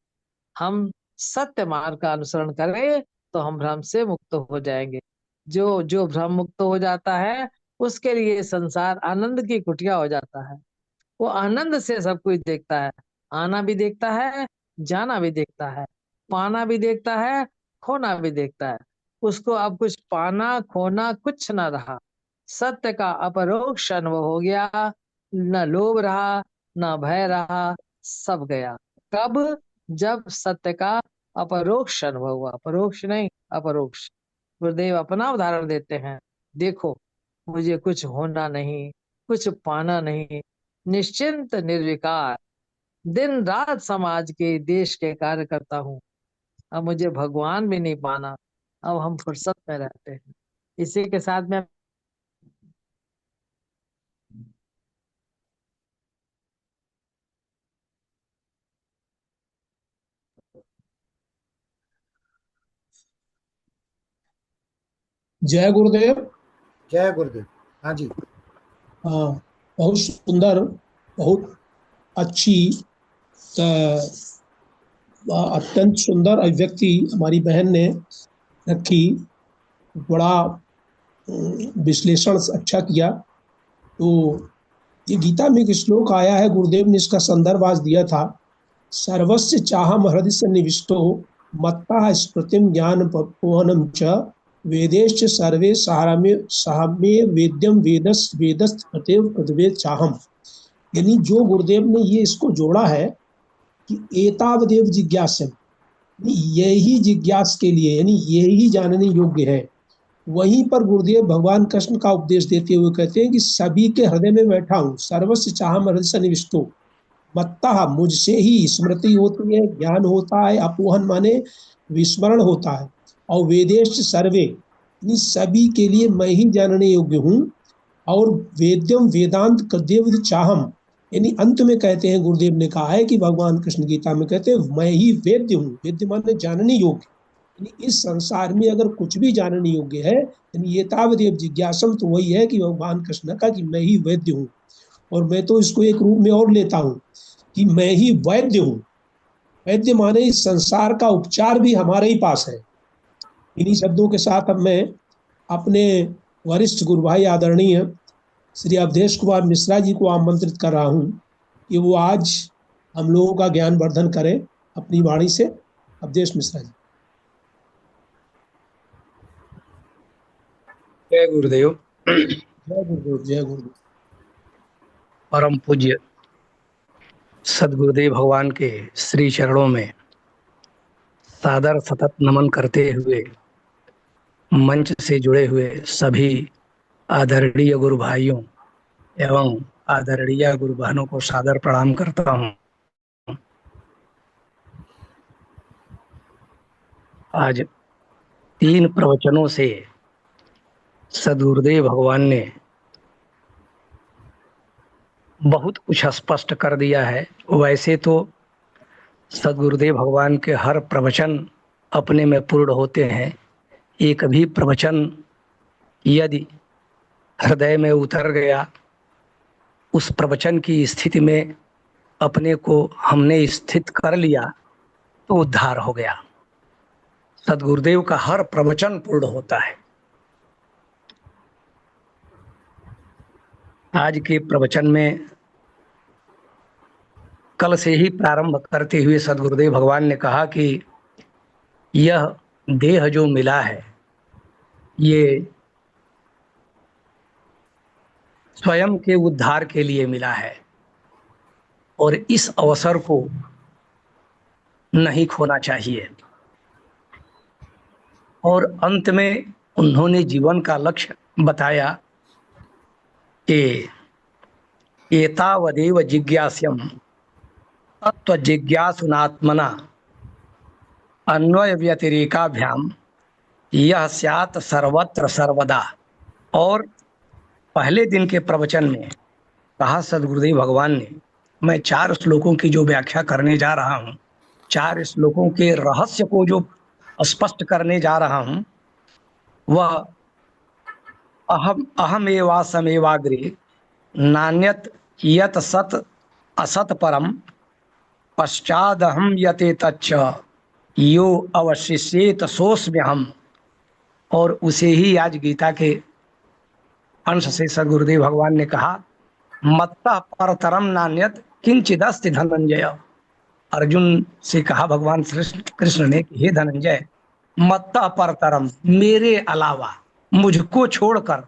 हम सत्य मार्ग का अनुसरण करें तो हम भ्रम से मुक्त हो जाएंगे। जो जो भ्रम मुक्त हो जाता है उसके लिए संसार आनंद की कुटिया हो जाता है। वो आनंद से सब कुछ देखता है, आना भी देखता है, जाना भी देखता है, पाना भी देखता है, खोना भी देखता है। उसको अब कुछ पाना खोना कुछ ना रहा। सत्य का अपरोक्ष अनुभव हो गया, न लोभ रहा, न भय रहा, सब गया। कब? जब सत्य का अपरोक्ष अनुभव हुआ, परोक्ष नहीं, अपरोक्ष। गुरुदेव अपना उदाहरण देते हैं, देखो मुझे कुछ होना नहीं, कुछ पाना नहीं, निश्चिंत निर्विकार दिन रात समाज के देश के कार्य करता हूँ। अब मुझे भगवान भी नहीं पाना, अब हम फुर्सत में रहते हैं। इसी के साथ में जय गुरुदेव। जय गुरुदेव। हाँ जी। हाँ, बहुत सुंदर, बहुत अच्छी, अत्यंत सुंदर अभिव्यक्ति हमारी बहन ने रखी। बड़ा विश्लेषण अच्छा किया। तो ये गीता में एक श्लोक आया है, गुरुदेव ने इसका संदर्भ आज दिया था। सर्वस्य चाहम हृदय सन्निविष्टो मत्ता स्मृतिम ज्ञान पोहनम च वेदेश्च सर्वे साहमे वेद्यम वेदस्त प्रत्येव प्रद्वेद चाहम। यानी जो गुरुदेव ने ये इसको जोड़ा है कि एतावदेव जिज्ञासम, यही जिज्ञास के लिए, यानी यही जानने योग्य है। वहीं पर गुरुदेव भगवान कृष्ण का उपदेश देते हुए कहते हैं कि सभी के हृदय में बैठा हूँ, सर्वस्य चाहम हृदय सन्निविष्टो मत्ता, मुझसे ही स्मृति होती है, ज्ञान होता है, अपोहन माने विस्मरण होता है, और वेदेश सर्वे, सभी के लिए मैं ही जानने योग्य हूँ, और वेद्यम वेदांत कदेव चाहम, यानी अंत में कहते हैं, गुरुदेव ने कहा है कि भगवान कृष्ण गीता में कहते हैं मैं ही वेद्य हूँ। वेद्य माने जानने योग्य, यानी इस संसार में अगर कुछ भी जानने योग्य है, यानी ये तावदेव जिज्ञासम, तो वही है कि भगवान कृष्ण का कि मैं ही वैद्य हूँ। और मैं तो इसको एक रूप में और लेता हूँ कि मैं ही वैद्य हूँ। वैद्य माने इस संसार का उपचार भी हमारे ही पास है। इन्हीं शब्दों के साथ अब मैं अपने वरिष्ठ गुरु भाई आदरणीय श्री अवधेश कुमार मिश्रा जी को आमंत्रित कर रहा हूँ कि वो आज हम लोगों का ज्ञान वर्धन करें अपनी वाणी से। अवधेश मिश्रा जी। जय गुरुदेव। जय गुरुदेव। जय गुरुदेव। परम पूज्य सदगुरुदेव भगवान के श्री चरणों में सादर सतत नमन करते हुए मंच से जुड़े हुए सभी आदरणीय गुरु भाइयों एवं आदरणीय गुरु बहनों को सादर प्रणाम करता हूँ। आज 3 प्रवचनों से सदगुरुदेव भगवान ने बहुत कुछ स्पष्ट कर दिया है। वैसे तो सदगुरुदेव भगवान के हर प्रवचन अपने में पूर्ण होते हैं। एक भी प्रवचन यदि हृदय में उतर गया, उस प्रवचन की स्थिति में अपने को हमने स्थित कर लिया तो उद्धार हो गया। सदगुरुदेव का हर प्रवचन पूर्ण होता है। आज के प्रवचन में कल से ही प्रारंभ करते हुए सदगुरुदेव भगवान ने कहा कि यह देह जो मिला है ये स्वयं के उद्धार के लिए मिला है और इस अवसर को नहीं खोना चाहिए। और अंत में उन्होंने जीवन का लक्ष्य बताया कि एतावदेव जिज्ञास्यम तत्व जिज्ञासुनात्मना अन्वय व्यतिरेकाभ्याम यह स्यात् सर्वत्र सर्वदा। और पहले दिन के प्रवचन में कहा सदगुरुदेव भगवान ने, मैं 4 श्लोकों की जो व्याख्या करने जा रहा हूँ, 4 श्लोकों के रहस्य को जो स्पष्ट करने जा रहा हूँ, वह अहमेवासमेवाग्रे नान्यत यत सत असत परम पश्चादहम यते तच्च यो अवशिष्येत सोऽस्म्यहम्। और उसे ही आज गीता के अंश से सदगुरुदेव भगवान ने कहा, मत्तः परतरम नान्यत किंचिदस्ति धनंजय। अर्जुन से कहा भगवान श्री कृष्ण ने कि हे धनंजय, मत्तः परतरम, मेरे अलावा, मुझको छोड़कर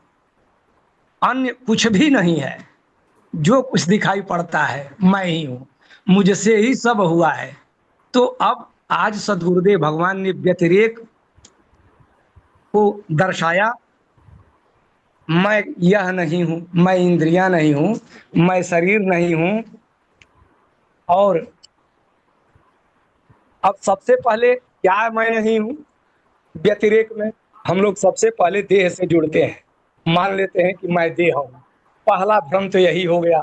अन्य कुछ भी नहीं है। जो कुछ दिखाई पड़ता है मैं ही हूँ, मुझसे ही सब हुआ है। तो अब आज सदगुरुदेव भगवान ने व्यतिरेक को दर्शाया, मैं यह नहीं हूँ, मैं इंद्रियां नहीं हूँ, मैं शरीर नहीं हूँ। और अब सबसे पहले क्या मैं नहीं हूँ? व्यतिरेक में हम लोग सबसे पहले देह से जुड़ते हैं, मान लेते हैं कि मैं देह हूँ। पहला भ्रम तो यही हो गया।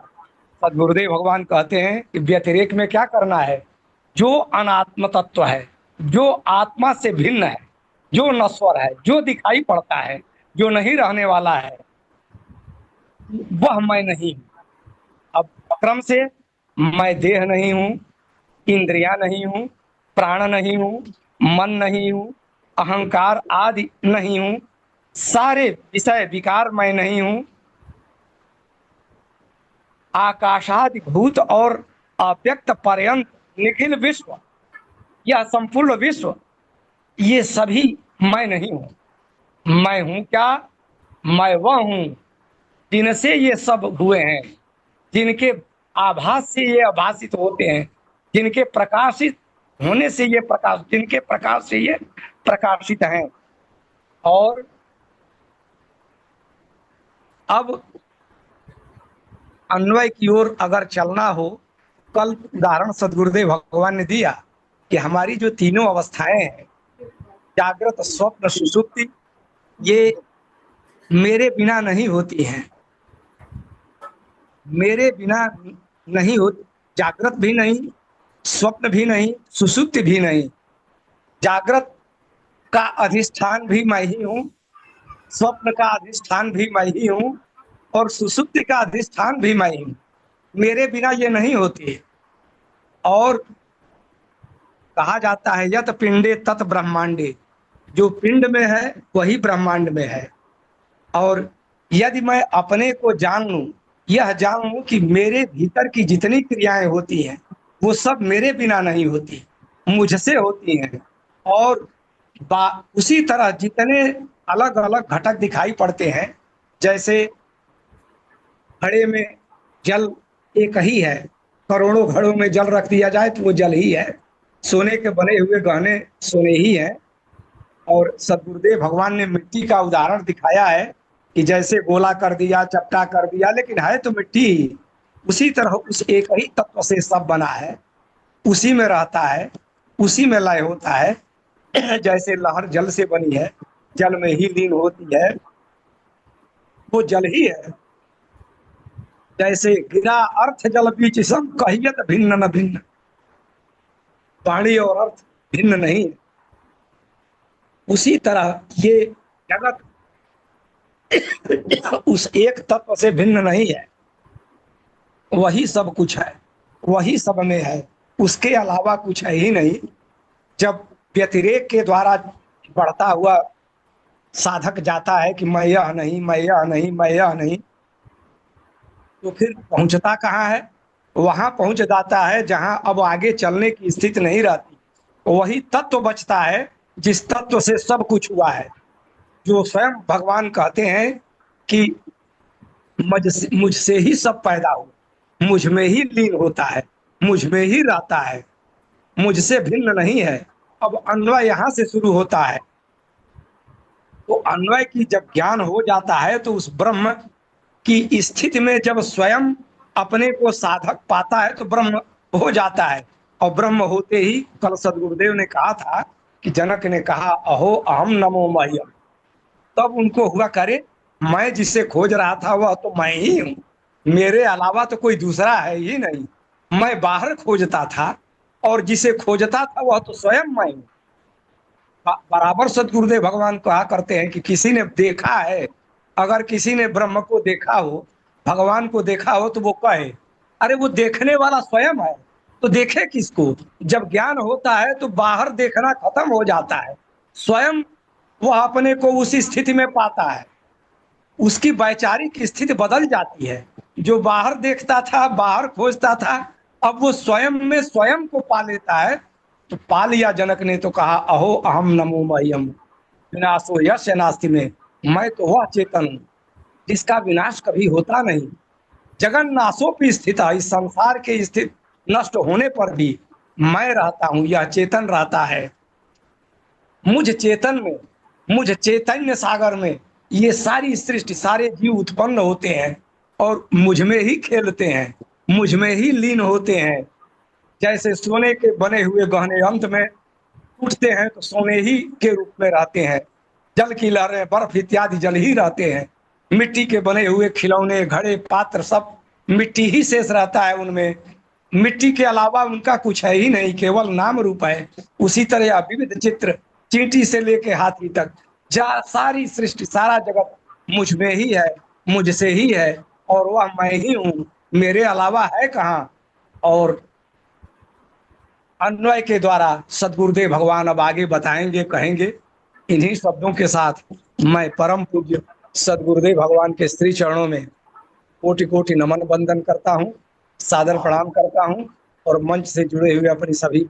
सदगुरुदेव भगवान कहते हैं कि व्यतिरेक में क्या करना है? जो अनात्म तत्व है, जो आत्मा से भिन्न है, जो नश्वर है, जो दिखाई पड़ता है, जो नहीं रहने वाला है, वह मैं नहीं हूँ। अब क्रम से मैं देह नहीं हूँ, इंद्रियां नहीं हूँ, प्राण नहीं हूँ, मन नहीं हूँ, अहंकार आदि नहीं हूँ, सारे विषय विकार मैं नहीं हूँ, आकाशादि भूत और अव्यक्त पर्यंत निखिल विश्व, यह संपूर्ण विश्व, ये सभी मैं नहीं हूँ। मैं हूँ क्या? मैं वह हूँ जिनसे ये सब हुए हैं, जिनके आभास से ये आभासित होते हैं, जिनके प्रकाशित होने से ये प्रकाश, जिनके प्रकाश से ये प्रकाशित हैं। और अब अन्वय की ओर अगर चलना हो, कल उदाहरण सदगुरुदेव भगवान ने दिया कि हमारी जो तीनों अवस्थाएं हैं, जागृत, स्वप्न, सुषुप्ति, ये मेरे बिना नहीं होती हैं। मेरे बिना नहीं होती, जागृत भी नहीं, स्वप्न भी नहीं, सुषुप्ति भी नहीं। जागृत का अधिष्ठान भी मैं ही हूँ, स्वप्न का अधिष्ठान भी मैं ही हूँ, और सुषुप्ति का अधिष्ठान भी मैं ही हूँ। मेरे बिना ये नहीं होती है। और कहा जाता है यत पिंडे तत ब्रह्मांडे, जो पिंड में है वही ब्रह्मांड में है। और यदि मैं अपने को जान लूं, यह जान लूं कि मेरे भीतर की जितनी क्रियाएं होती हैं वो सब मेरे बिना नहीं होती, मुझसे होती हैं। और उसी तरह जितने अलग अलग घटक दिखाई पड़ते हैं, जैसे घड़े में जल एक ही है, करोड़ों घड़ों में जल रख दिया जाए तो वो जल ही है। सोने के बने हुए गहने सोने ही हैं। और सदगुरुदेव भगवान ने मिट्टी का उदाहरण दिखाया है कि जैसे गोला कर दिया, चपटा कर दिया, लेकिन है तो मिट्टी ही। उसी तरह उस एक ही तत्व से सब बना है, उसी में रहता है, उसी में लय होता है। जैसे लहर जल से बनी है, जल में ही लीन होती है, वो जल ही है। जैसे गिरा अर्थ जल बीच सम कहियत भिन्न न भिन्न, वाणी और अर्थ भिन्न नहीं है। उसी तरह ये जगत उस एक तत्व से भिन्न नहीं है, वही सब कुछ है, वही सब में है, उसके अलावा कुछ है ही नहीं। जब व्यतिरेक के द्वारा बढ़ता हुआ साधक जाता है कि मैं यह नहीं, मैं यह नहीं, मैं यह नहीं, तो फिर पहुंचता कहाँ है? वहां पहुंच जाता है जहां अब आगे चलने की स्थिति नहीं रहती। वही तत्व बचता है जिस तत्व से सब कुछ हुआ है, जो स्वयं भगवान कहते हैं कि मुझसे ही सब पैदा हुआ, मुझ में ही लीन होता है, मुझ में ही रहता है, मुझसे भिन्न नहीं है। अब अन्वय यहां से शुरू होता है। तो अन्वय की जब ज्ञान हो जाता है तो उस ब्रह्म की स्थिति में जब स्वयं अपने को साधक पाता है तो ब्रह्म हो जाता है। और ब्रह्म होते ही कल सदगुरुदेव ने कहा था कि जनक ने कहा अहो अहम नमो मह्यम, तब उनको हुआ करे मैं जिसे खोज रहा था वह तो मैं ही हूँ, मेरे अलावा तो कोई दूसरा है ही नहीं। मैं बाहर खोजता था और जिसे खोजता था वह तो स्वयं मैं हूँ। बराबर सदगुरुदेव भगवान कहा करते हैं कि किसी ने देखा है, अगर किसी ने ब्रह्म को देखा हो, भगवान को देखा हो, तो वो कहे अरे वो देखने वाला स्वयं है, तो देखे किसको? जब ज्ञान होता है तो बाहर देखना खत्म हो जाता है, स्वयं वह अपने को उस स्थिति में पाता है, उसकी वैचारिक स्थिति बदल जाती है। जो बाहर देखता था, बाहर खोजता था, अब वो स्वयं में स्वयं को पा लेता है। तो पा लिया। जनक ने तो कहा अहो अहम नमो मह्यम विनाशो यस्य नास्ति में, मैं तो वह चेतन हूं जिसका विनाश कभी होता नहीं। जगन नाशोपि स्थित, इस संसार के स्थित नष्ट होने पर भी मैं रहता हूं, यह चेतन रहता है। मुझ चेतन में, मुझ चैतन्य सागर में ये सारी सृष्टि, सारे जीव उत्पन्न होते हैं और मुझ में ही खेलते हैं, मुझ में ही लीन होते हैं। जैसे सोने के बने हुए गहने अंत में टूटते हैं तो सोने ही के रूप में रहते हैं। जल की लहरें, बर्फ इत्यादि जल ही रहते हैं। मिट्टी के बने हुए खिलौने, घड़े, पात्र सब मिट्टी ही शेष रहता है उनमें। मिट्टी के अलावा उनका कुछ है ही नहीं, केवल नाम रूप है। उसी तरह विविध चित्र, चींटी से लेके हाथी तक, सारी सृष्टि, सारा जगत मुझ में ही है, मुझसे ही है और वह मैं ही हूँ, मेरे अलावा है कहाँ। और अन्वय के द्वारा सदगुरुदेव भगवान अब आगे बताएंगे, कहेंगे। इन्हीं शब्दों के साथ मैं परम पूज्य सदगुरुदेव भगवान के श्री चरणों में कोटि कोटि नमन वंदन करता हूँ, सादर प्रणाम करता हूँ और मंच से जुड़े हुए अपनी सभी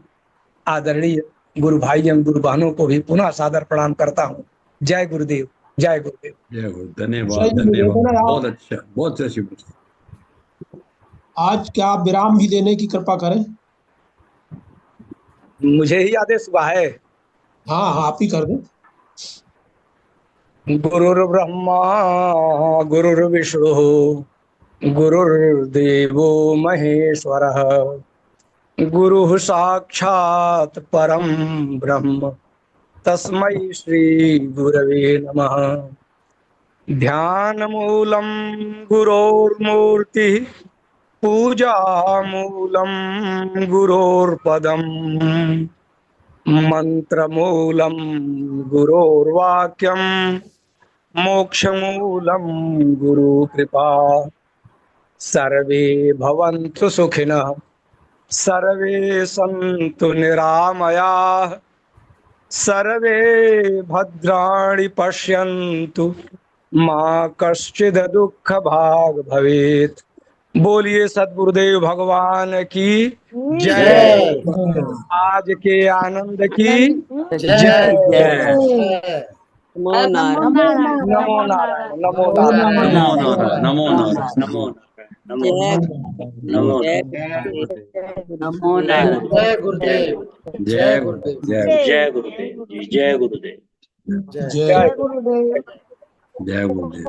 आदरणीय गुरु भाई एवं गुरु बहनों को भी पुनः सादर प्रणाम करता हूँ। जय गुरुदेव, जय गुरुदेव। जय गुरु। धन्यवाद, धन्यवाद, बहुत अच्छा, बहुत अच्छी। आज क्या आप विराम भी देने की कृपा करें? मुझे ही आदेश हुआ है। हाँ हाँ, आप ही कर दें। गुरुर्ब्रह्मा गुरुर्विष्णु गुरुर्देवो महेश्वरः गुरुः साक्षात् परम ब्रह्म तस्मै श्री गुरवे नमः। ध्यानमूलं गुरोर्मूर्तिः पूजामूलं गुरोर्पदम् मंत्रमूलं गुरोर्वाक्यं मोक्षमूलं गुरुकृपा। सर्वे भवन्तु सुखिनः, सर्वे सन्तु निरामयाः, सर्वे भद्राणि पश्यन्तु मा कश्चित् दुःखभाग् भवेत्। बोलिए सदगुरुदेव भगवान की जय। आज के आनंद की जय। नमो नारायण, नमो नारायण, नमो नमो नारायण। नारायण, नमो नारायण, नमो नमो नमो नारायण। जय गुरुदेव, जय गुरुदेव, जय गुरुदेव जी, जय गुरुदेव। जय गुरुदेव। जय गुरुदेव।